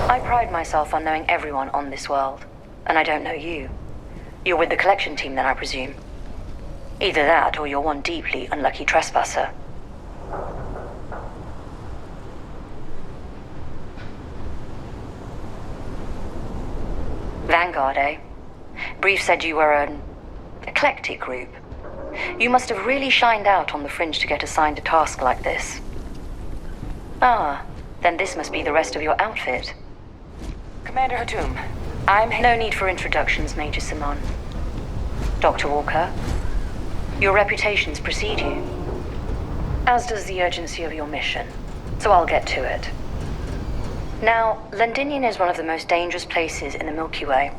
I pride myself on knowing everyone on this world, and I don't know you. You're with the collection team then, I presume. Either that, or you're one deeply unlucky trespasser. Vanguard, eh? Brief said you were an eclectic group. You must have really shined out on the fringe to get assigned a task like this. Ah, then this must be the rest of your outfit. Commander Hatum, No need for introductions, Major Simon. Dr. Walker, your reputations precede you, as does the urgency of your mission, so I'll get to it. Now, Londinian is one of the most dangerous places in the Milky Way.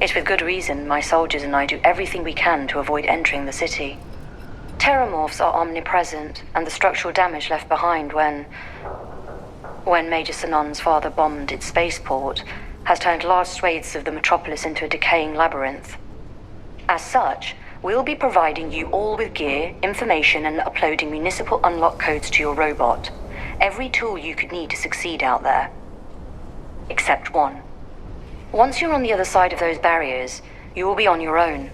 It's with good reason my soldiers and I do everything we can to avoid entering the city. Terramorphs are omnipresent, and the structural damage left behind when Major Sinon's father bombed its spaceport has turned large swathes of the metropolis into a decaying labyrinth. As such, we'll be providing you all with gear, information, and uploading municipal unlock codes to your robot. Every tool you could need to succeed out there. Except one. Once you're on the other side of those barriers, you will be on your own.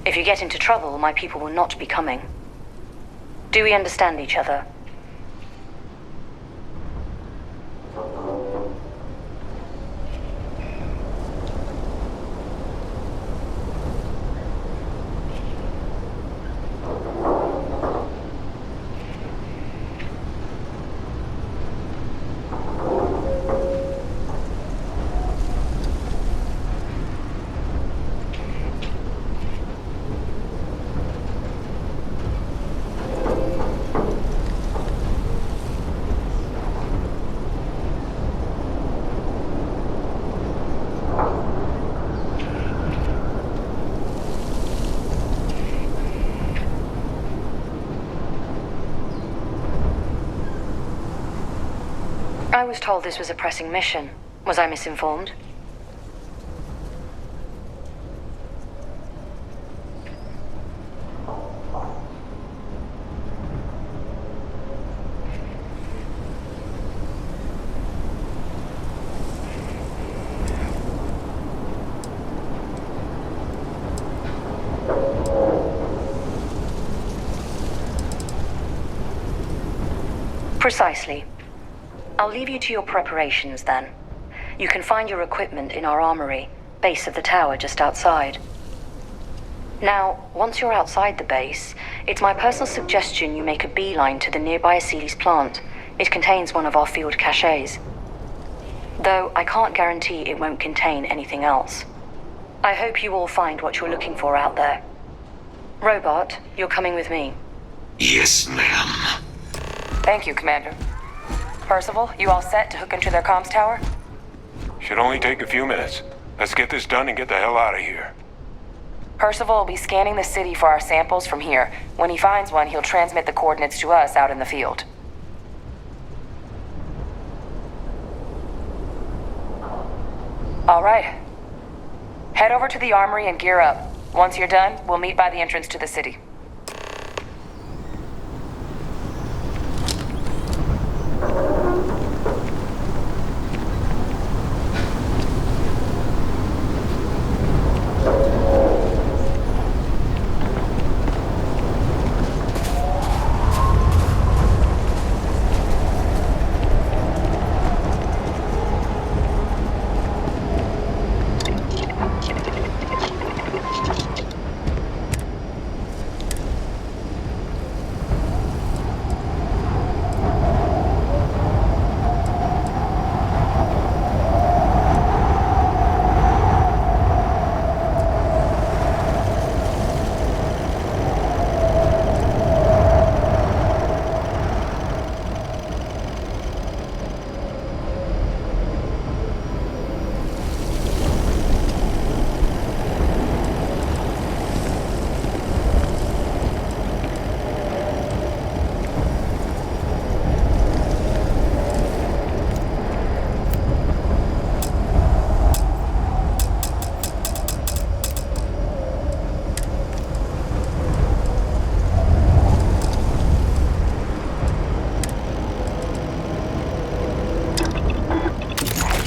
If you get into trouble, my people will not be coming. Do we understand each other? I was told this was a pressing mission. Was I misinformed? Precisely. I'll leave you to your preparations then. You can find your equipment in our armory, base of the tower just outside. Now, once you're outside the base, it's my personal suggestion you make a beeline to the nearby Aceles plant. It contains one of our field caches. Though I can't guarantee it won't contain anything else. I hope you all find what you're looking for out there. Robot, you're coming with me. Yes, ma'am. Thank you, Commander. Percival, you all set to hook into their comms tower? Should only take a few minutes. Let's get this done and get the hell out of here. Percival will be scanning the city for our samples from here. When he finds one, he'll transmit the coordinates to us out in the field. All right. Head over to the armory and gear up. Once you're done, we'll meet by the entrance to the city.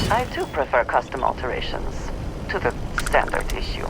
I too prefer custom alterations to the standard issue.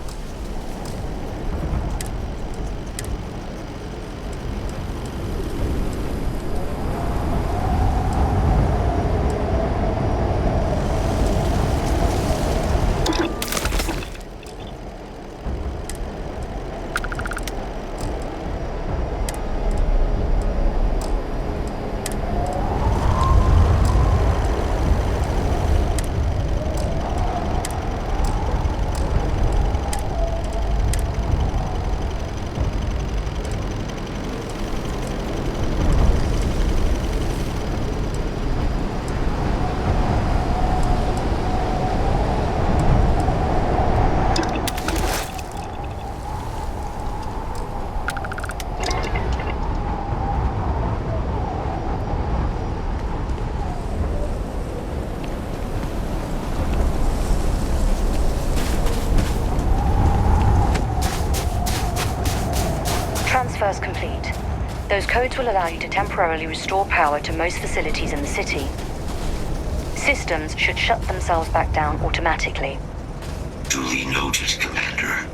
Those codes will allow you to temporarily restore power to most facilities in the city. Systems should shut themselves back down automatically. Duly noted, Commander.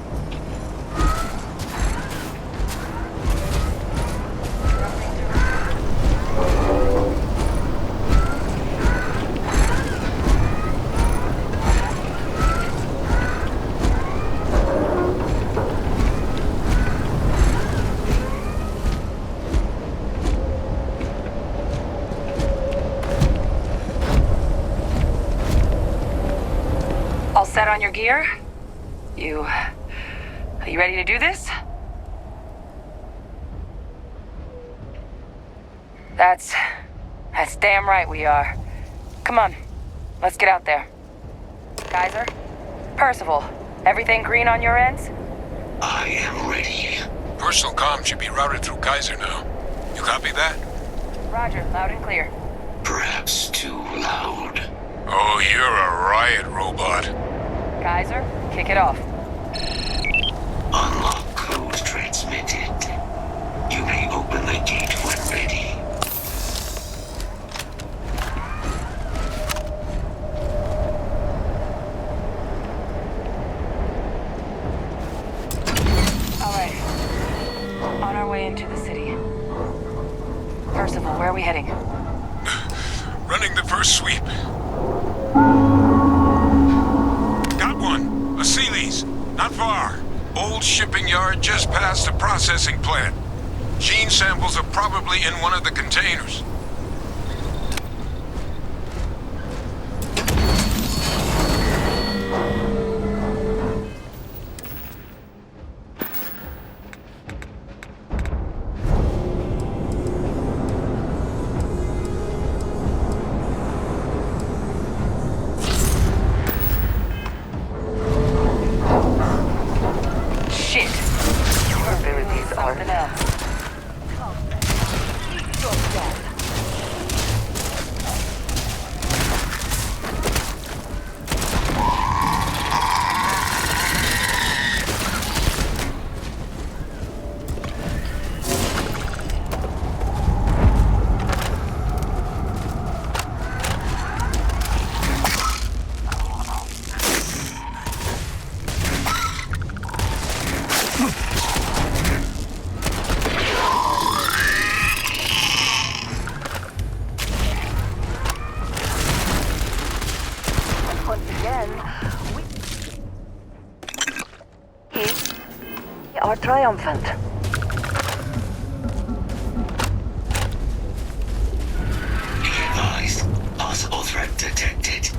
All set on your gear? Are you ready to do this? That's damn right we are. Come on, let's get out there. Kaiser? Percival, everything green on your ends? I am ready. Personal comm should be routed through Kaiser now. You copy that? Roger, loud and clear. Perhaps too loud. Oh, you're a riot robot. Kaiser, kick it off. Unlock code transmitted. You may open the gate when ready. All right. On our way into the city. Percival, where are we heading? Running the first sweep. Got one. A Sealy's. Not far. Old shipping yard just past the processing plant. Gene samples are probably in one of the containers. Shit. Your abilities are Something else. once again. We are triumphant. Be advised. Possible threat detected.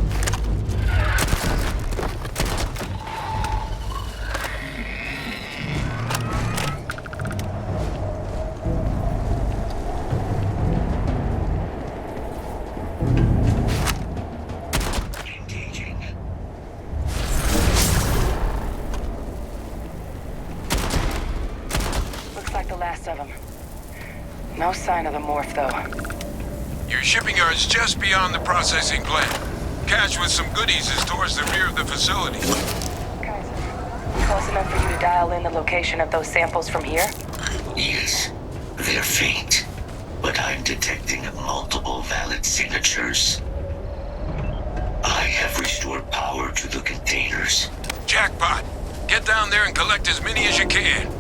Looks like the last of them. No sign of the morph, though. Your shipping yard's just beyond the processing plant. Cache with some goodies is towards the rear of the facility. Close enough for you to dial in the location of those samples from here? Yes, they're faint, but I'm detecting multiple valid signatures. I have restored power to the containers. Jackpot! Get down there and collect as many as you can.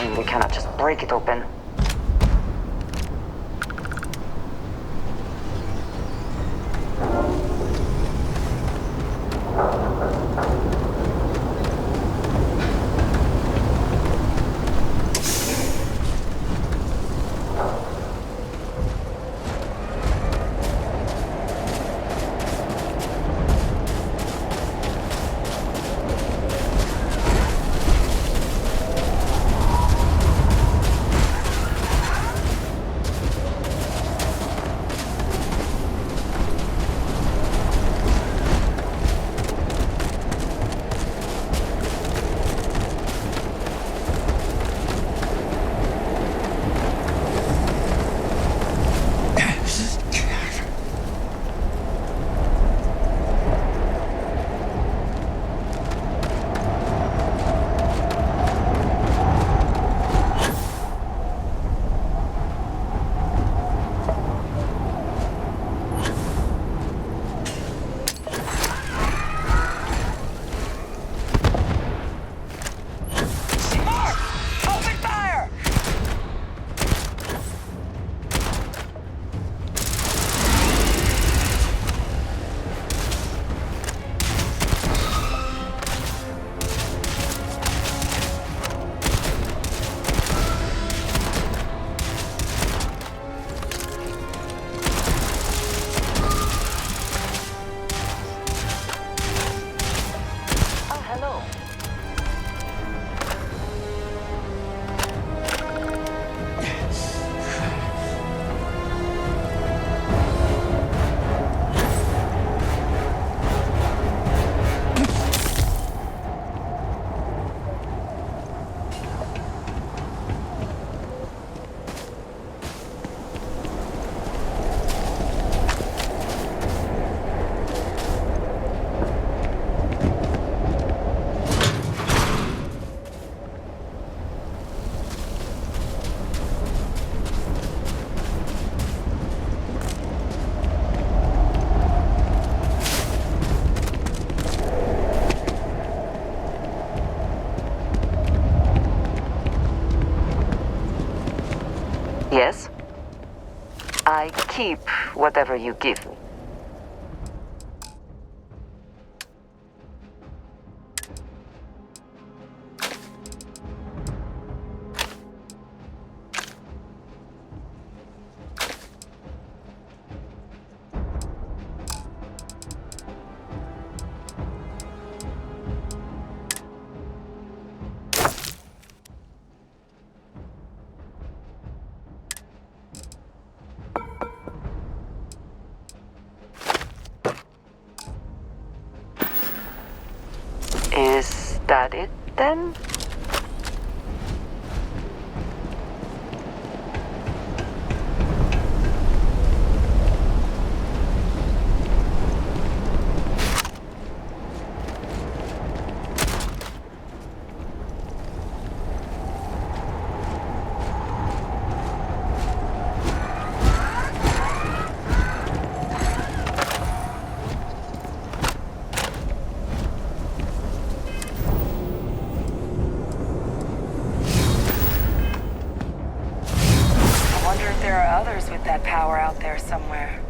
shame we cannot just break it open. Yes? I keep whatever you give me. Is that it then? There are others with that power out there somewhere.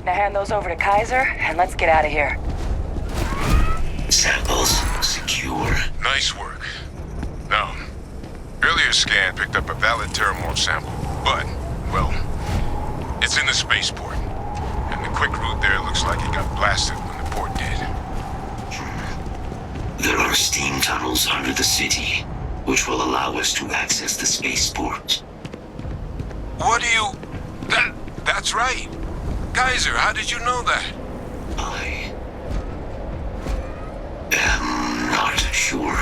Now hand those over to Kaiser, and let's get out of here. Samples secure. Nice work. Now, earlier scan picked up a valid terramorph sample, but, well, it's in the spaceport. And the quick route there looks like it got blasted when the port did. There are steam tunnels under the city, which will allow us to access the spaceport. What do you... That's right. Kaiser, how did you know that? I am not sure.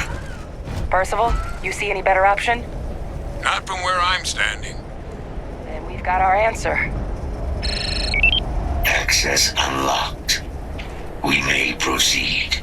Percival, you see any better option? Not from where I'm standing. Then we've got our answer. Access unlocked. We may proceed.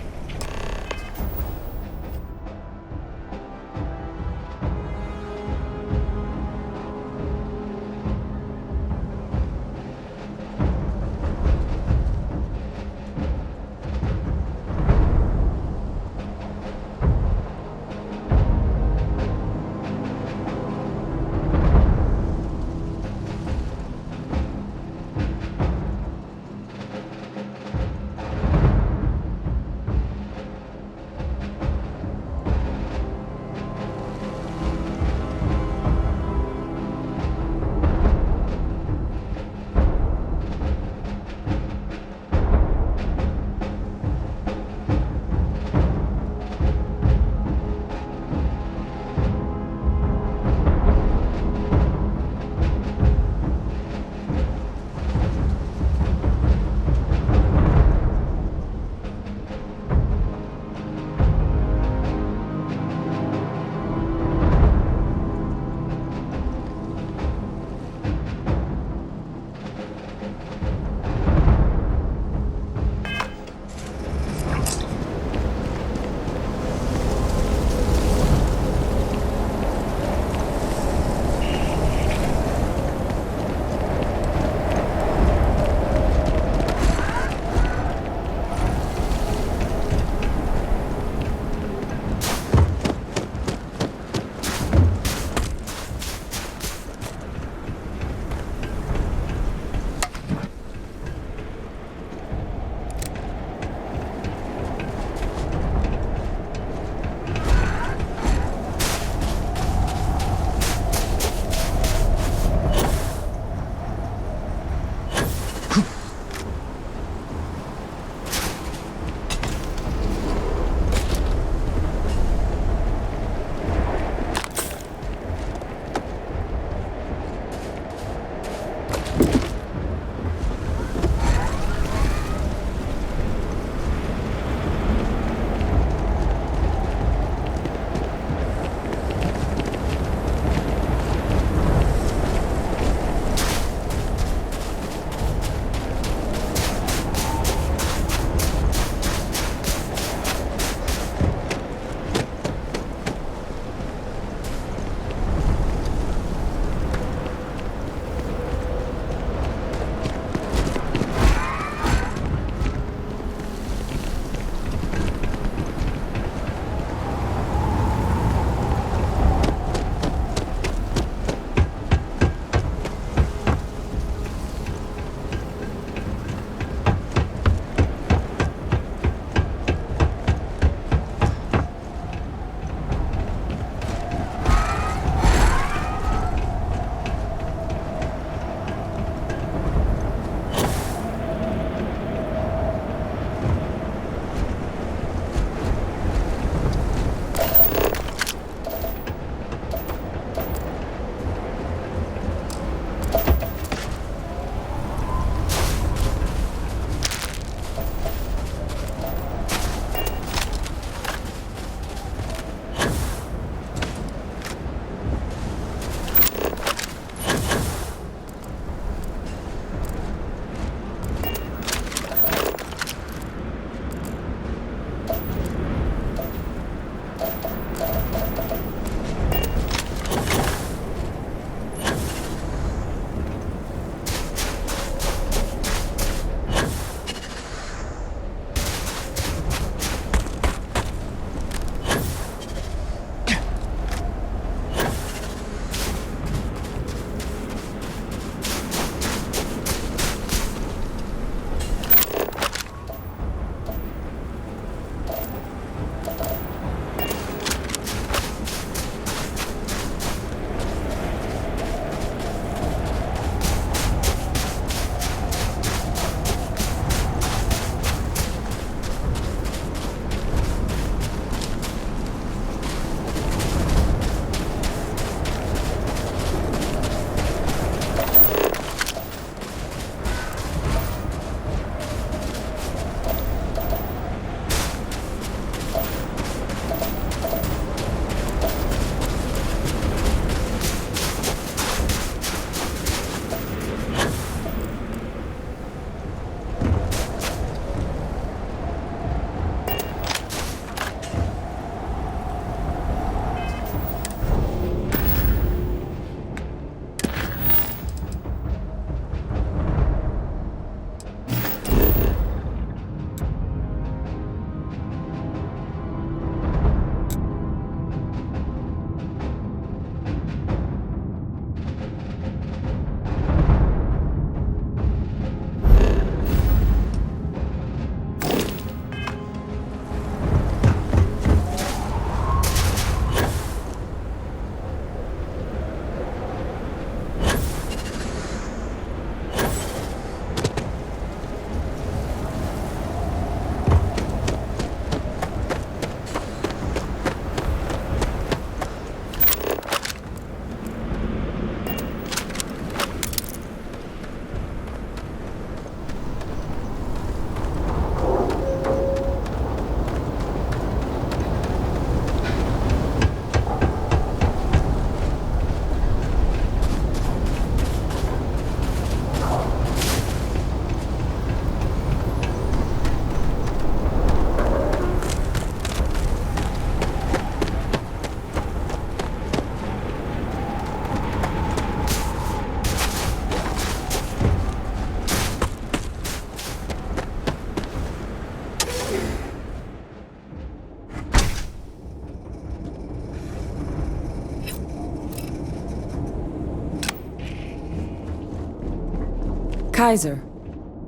Kaiser,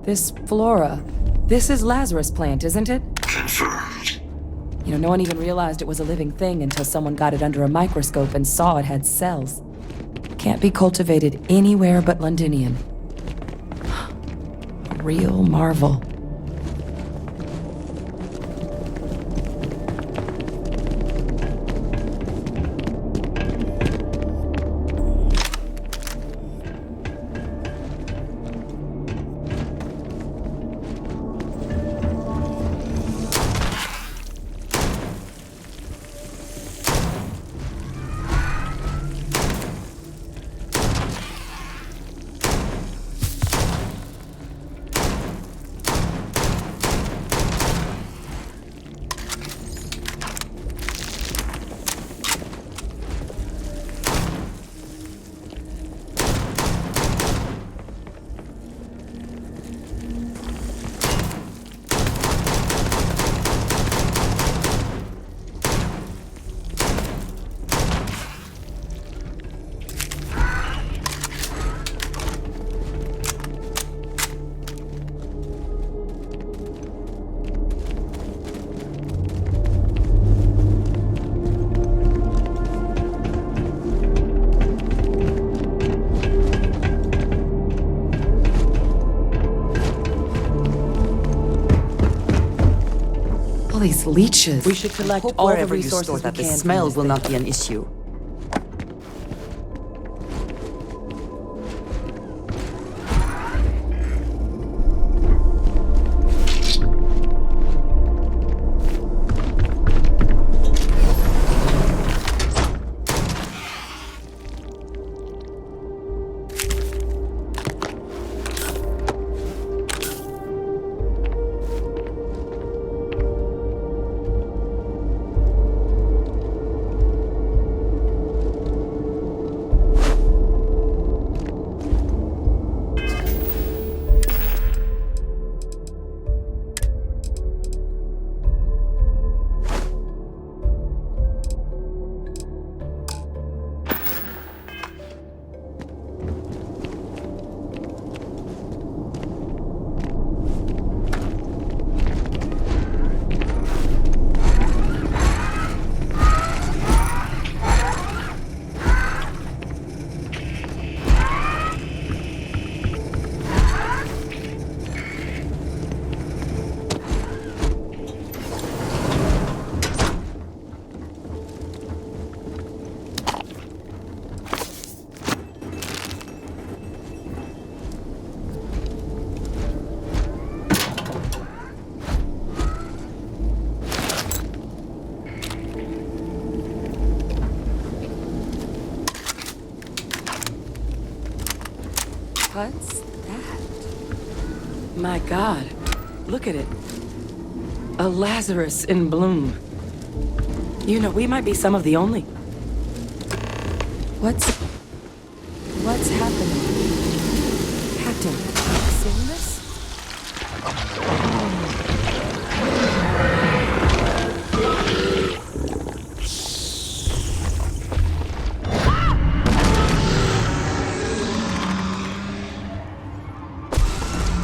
this flora, this is Lazarus plant, isn't it? Confirmed. You know, no one even realized it was a living thing until someone got it under a microscope and saw it had cells. Can't be cultivated anywhere but Londinium. A real marvel. All these leeches. We should collect Hope all the wherever you resources store that the we can from smell this will thing. not be an issue. What's that? My God, look at it. A Lazarus in bloom. You know, we might be some of the only. What's happening? Captain, have you seen this?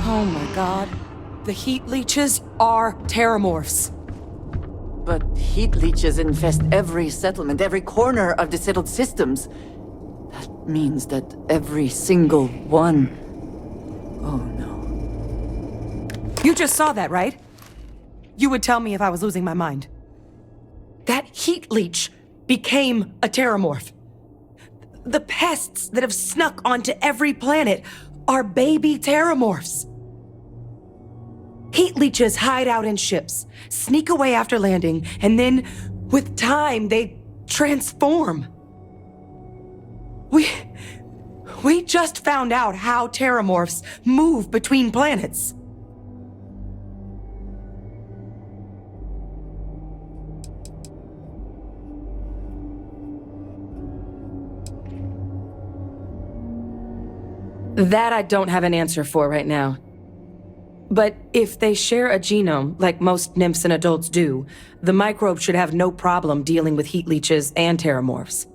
Oh my God. The heat leeches are terramorphs. But heat leeches infest every settlement, every corner of the settled systems. That means that every single one... Oh no. You just saw that, right? You would tell me if I was losing my mind. That heat leech became a terramorph. The pests that have snuck onto every planet are baby terramorphs. Heat leeches hide out in ships, sneak away after landing, and then, with time, they transform. We just found out how terramorphs move between planets. That I don't have an answer for right now. But if they share a genome, like most nymphs and adults do, the microbe should have no problem dealing with heat leeches and terramorphs.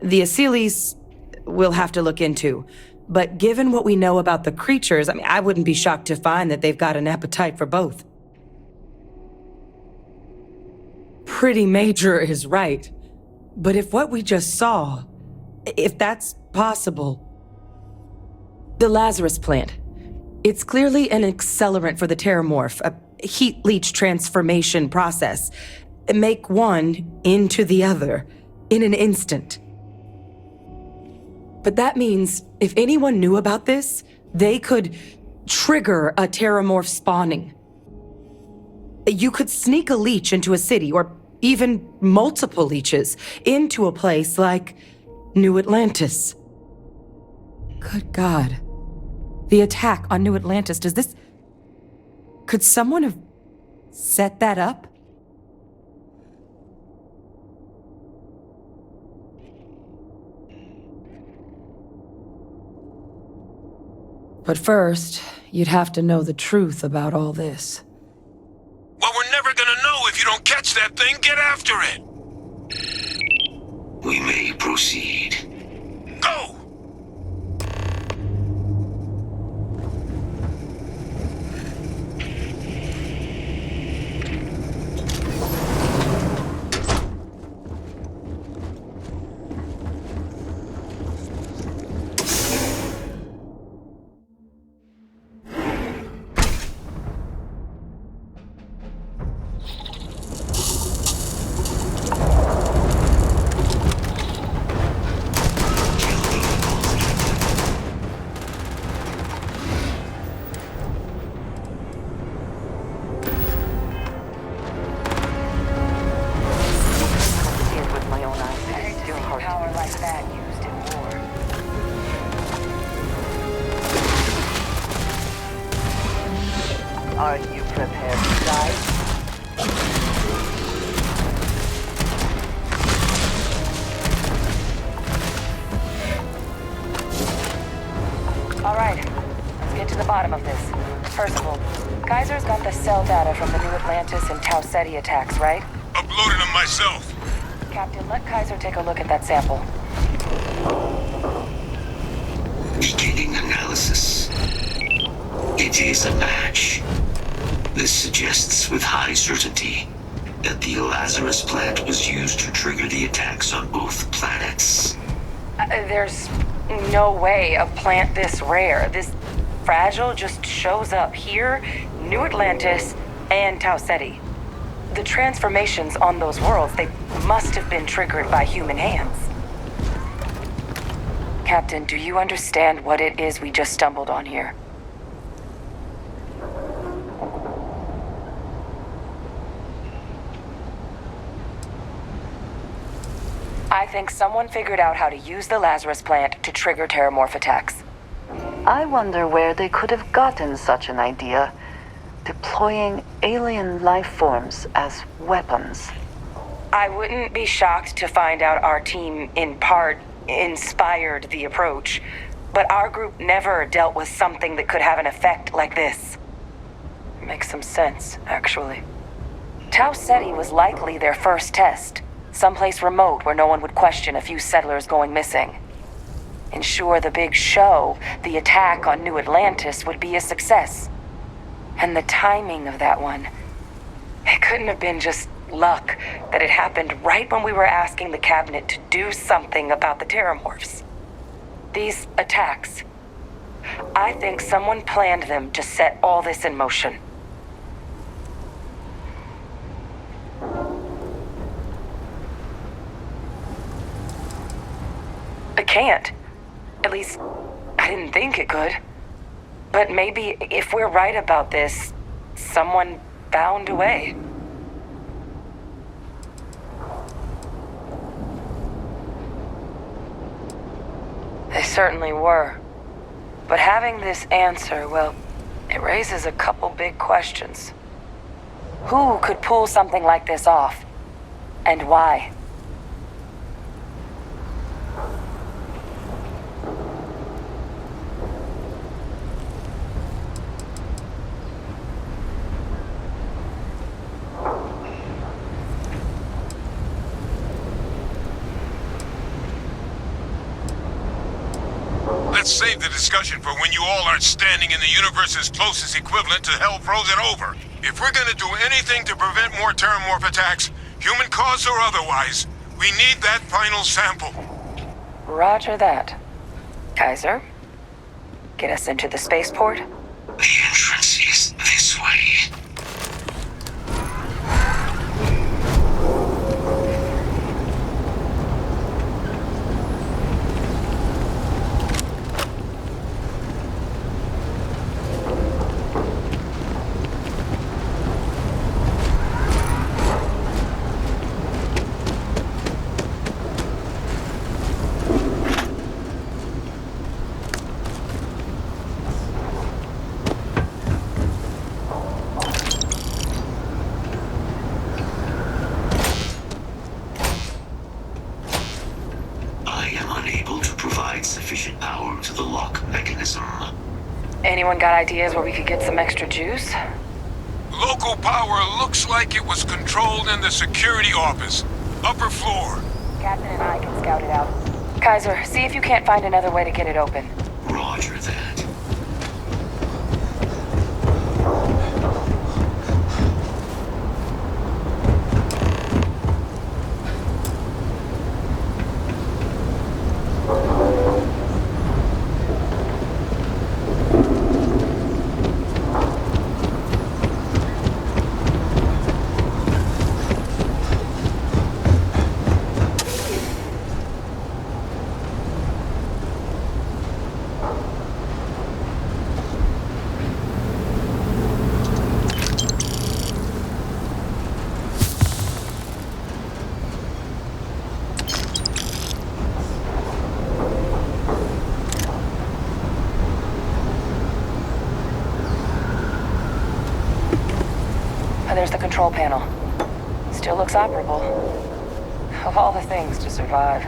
The Asylees we'll have to look into, But given what we know about the creatures, I wouldn't be shocked to find that they've got an appetite for both. Pretty major is right. But if what we just saw, if that's possible... The Lazarus plant. It's clearly an accelerant for the Terramorph, a heat leach transformation process. Make one into the other in an instant. But that means if anyone knew about this, they could trigger a Terramorph spawning. You could sneak a leech into a city, or even multiple leeches, into a place like New Atlantis. Good God. The attack on New Atlantis, could someone have set that up? But first, you'd have to know the truth about all this. Well, we're never gonna know if you don't catch that thing. Get after it! We may proceed. Go! Are you prepared to die? All right, let's get to the bottom of this. Percival, Kaiser's got the cell data from the New Atlantis and Tau Ceti attacks, right? Uploaded them myself. Captain, let Kaiser take a look at that sample. Beginning analysis. It is a match. This suggests with high certainty that the Lazarus plant was used to trigger the attacks on both planets. There's no way a plant this rare, this fragile, just shows up here, New Atlantis, and Tau Ceti. The transformations on those worlds, they must have been triggered by human hands. Captain, do you understand what it is we just stumbled on here? I think someone figured out how to use the Lazarus plant to trigger Terramorph attacks. I wonder where they could have gotten such an idea, deploying alien life forms as weapons. I wouldn't be shocked to find out our team, in part, inspired the approach, but our group never dealt with something that could have an effect like this. Makes some sense, actually. Tau Ceti was likely their first test. Someplace remote where no one would question a few settlers going missing. Ensure the big show, the attack on New Atlantis, would be a success. And the timing of that one, it couldn't have been just luck that it happened right when we were asking the cabinet to do something about the Terramorphs. These attacks, I think someone planned them to set all this in motion. It can't. At least, I didn't think it could. But maybe if we're right about this, someone found a way. They certainly were. But having this answer, well, it raises a couple big questions. Who could pull something like this off? And why? Let's save the discussion for when you all aren't standing in the universe's closest equivalent to hell frozen over. If we're gonna do anything to prevent more Terramorph attacks, human cause or otherwise, we need that final sample. Roger that. Kaiser, get us into the spaceport? The entrance is this way. Sufficient power to the lock mechanism. Anyone got ideas where we could get some extra juice? Local power looks like it was controlled in the security office. Upper floor. Captain and I can scout it out. Kaiser, see if you can't find another way to get it open. Roger that. There's the control panel. Still looks operable. Of all the things to survive.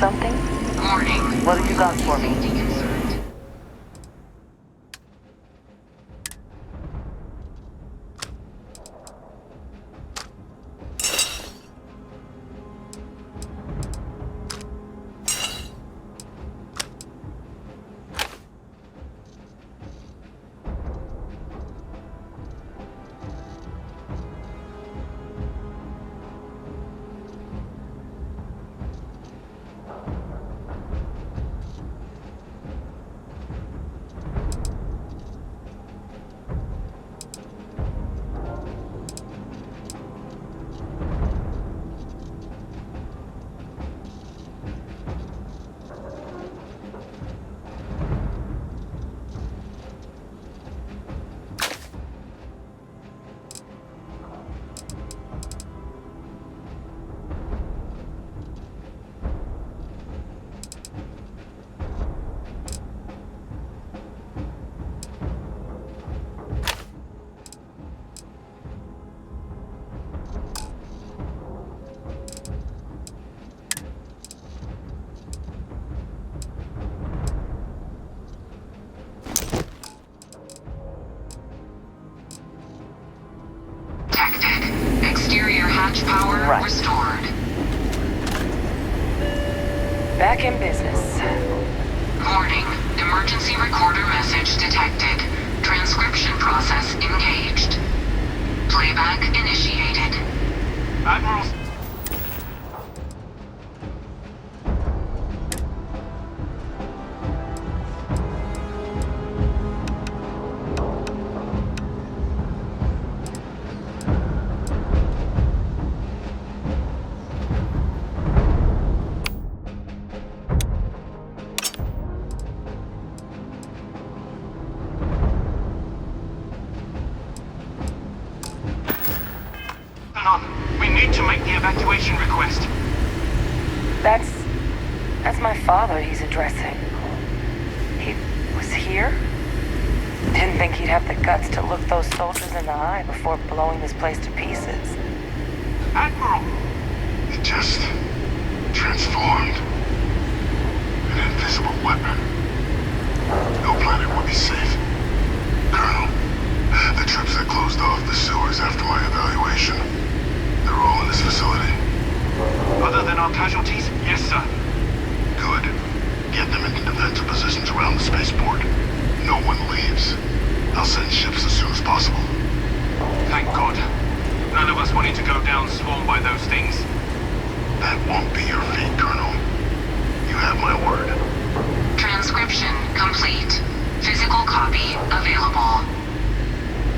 something? Warning. What have you got for me? Exterior hatch power restored. Back in business. Warning. Emergency recorder message detected. Transcription process engaged. Playback initiated. Admiral... We need to make the evacuation request. That's my father he's addressing. He was here? Didn't think he'd have the guts to look those soldiers in the eye before blowing this place to pieces. Admiral! It just transformed. An invisible weapon. No planet would be safe. Colonel, the troops that closed off the sewers after my evaluation, they're all in this facility. Other than our casualties? Yes, sir. Good. Get them into defensive positions around the spaceport. No one leaves. I'll send ships as soon as possible. Thank God. None of us wanted to go down swarmed by those things. That won't be your fate, Colonel. You have my word. Transcription complete. Physical copy available.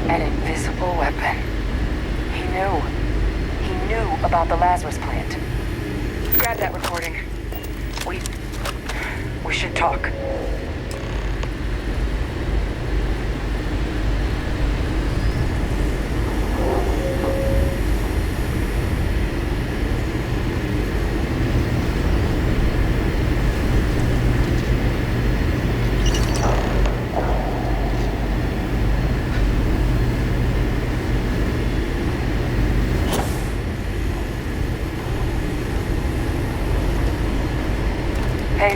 An invisible weapon. He knew about the Lazarus plant. Grab that recording. We should talk.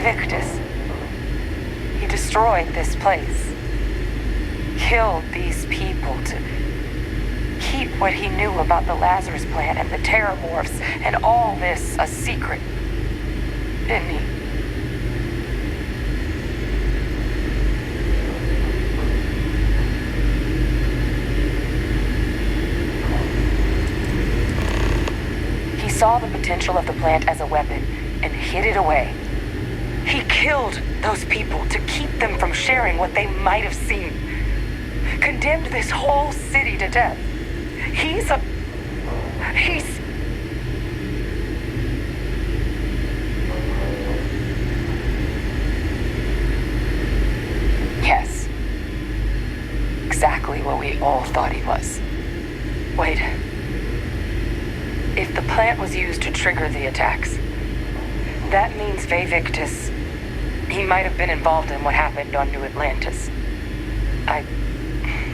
Victus. He destroyed this place. Killed these people to keep what he knew about the Lazarus plant and the Terramorphs and all this a secret. Didn't he? He saw the potential of the plant as a weapon and hid it away. He killed those people to keep them from sharing what they might have seen. Condemned this whole city to death. He's... Yes. Exactly what we all thought he was. Wait. If the plant was used to trigger the attacks, that means Victus, he might have been involved in what happened on New Atlantis. I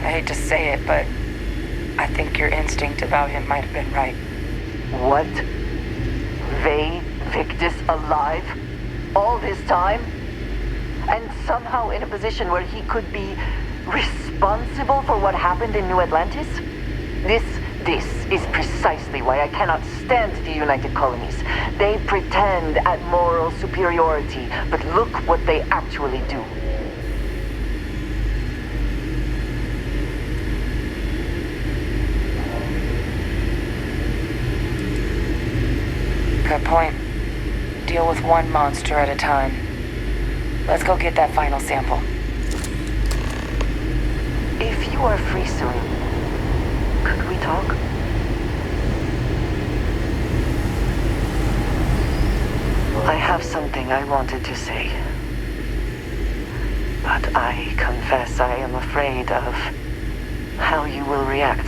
hate to say it, but I think your instinct about him might have been right. What? Victus alive? all this time? And somehow in a position where he could be responsible for what happened in New Atlantis? This is precisely why I cannot stand the United Colonies. They pretend at moral superiority, but look what they actually do. Good point. Deal with one monster at a time. Let's go get that final sample. If you are free soon, could we talk? I have something I wanted to say. But I confess I am afraid of how you will react.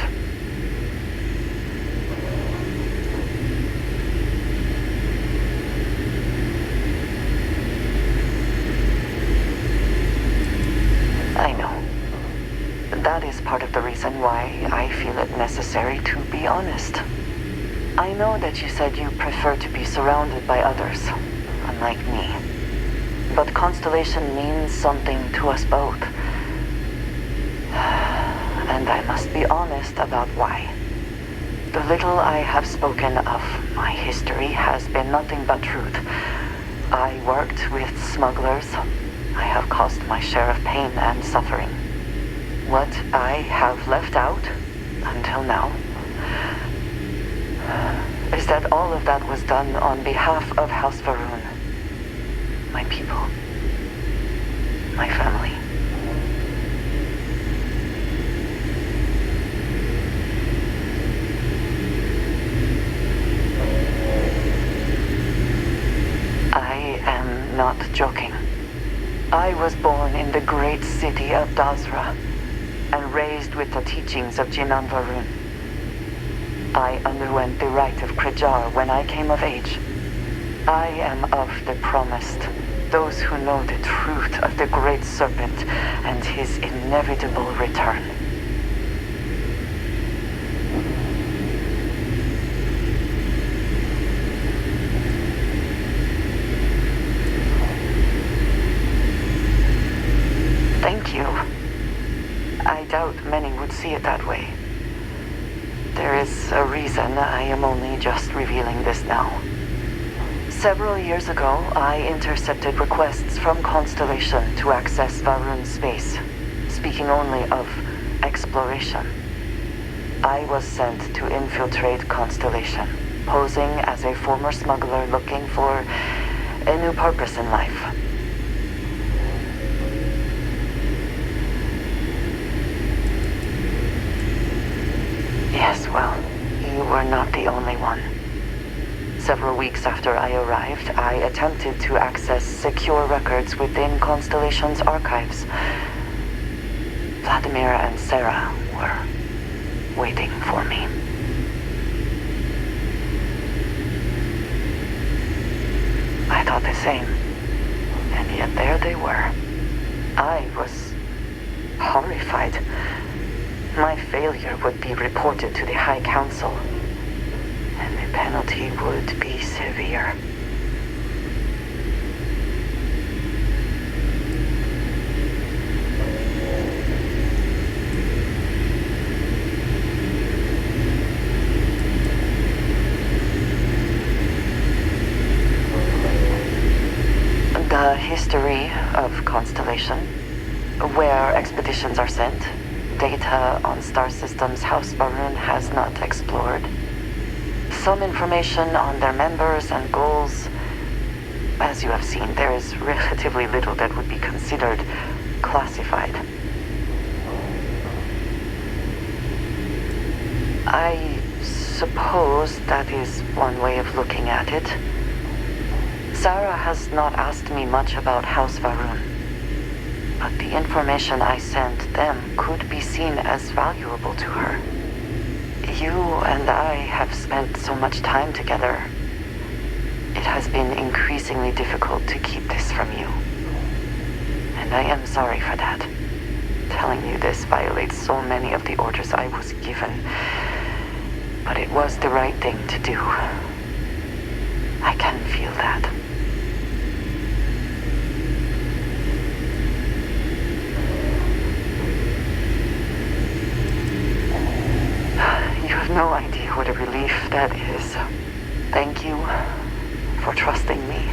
I know. That is part of the reason why I feel it necessary to be honest. I know that you said you prefer to be surrounded by others, unlike me. But Constellation means something to us both. And I must be honest about why. The little I have spoken of my history has been nothing but truth. I worked with smugglers. I have caused my share of pain and suffering. What I have left out, until now, is that all of that was done on behalf of House Va'ruun. My people. My family. I am not joking. I was born in the great city of Dazra and raised with the teachings of Jinan Va'ruun. I underwent the rite of Krejar when I came of age. I am of the promised, those who know the truth of the Great Serpent and his inevitable return. Thank you. I doubt many would see it that way. There is a reason I am only just revealing this now. Several years ago, I intercepted requests from Constellation to access Va'ruun space, speaking only of exploration. I was sent to infiltrate Constellation, posing as a former smuggler looking for a new purpose in life. Yes, well, you were not the only one. Several weeks after I arrived, I attempted to access secure records within Constellation's archives. Vladimir and Sarah were waiting for me. I thought the same, and yet there they were. I was horrified. My failure would be reported to the High Council, and the penalty would be severe. The history of Constellation, where expeditions are sent, data on star systems House Va'ruun has not explored. Some information on their members and goals. As you have seen, there is relatively little that would be considered classified. I suppose that is one way of looking at it. Sarah has not asked me much about House Va'ruun, but the information I sent them could be seen as valuable to her. You and I have spent so much time together. It has been increasingly difficult to keep this from you. And I am sorry for that. Telling you this violates so many of the orders I was given. But it was the right thing to do. I can feel that. that is. Thank you for trusting me.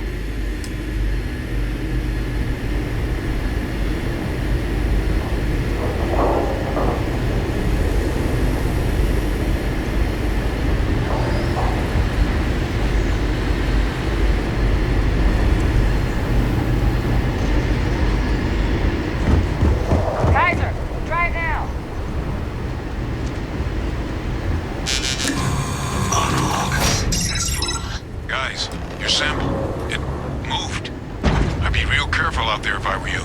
Kaiser, drive now. Guys, your sample, it moved. I'd be real careful out there if I were you.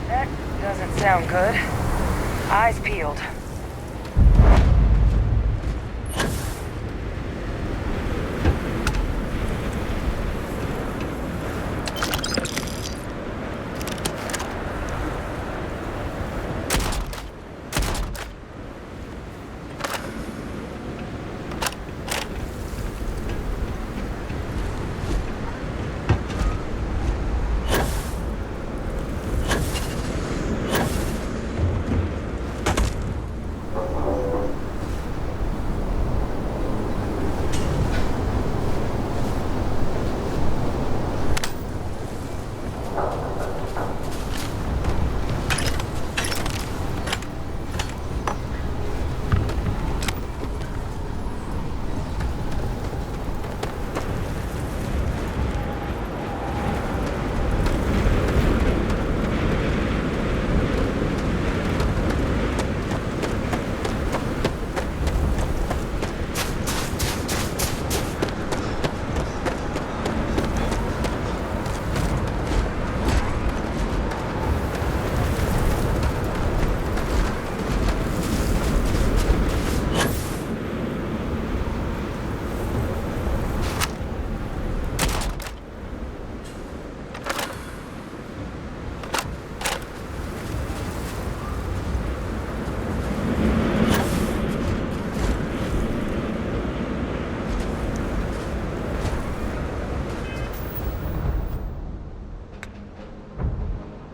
That doesn't sound good. Eyes peeled.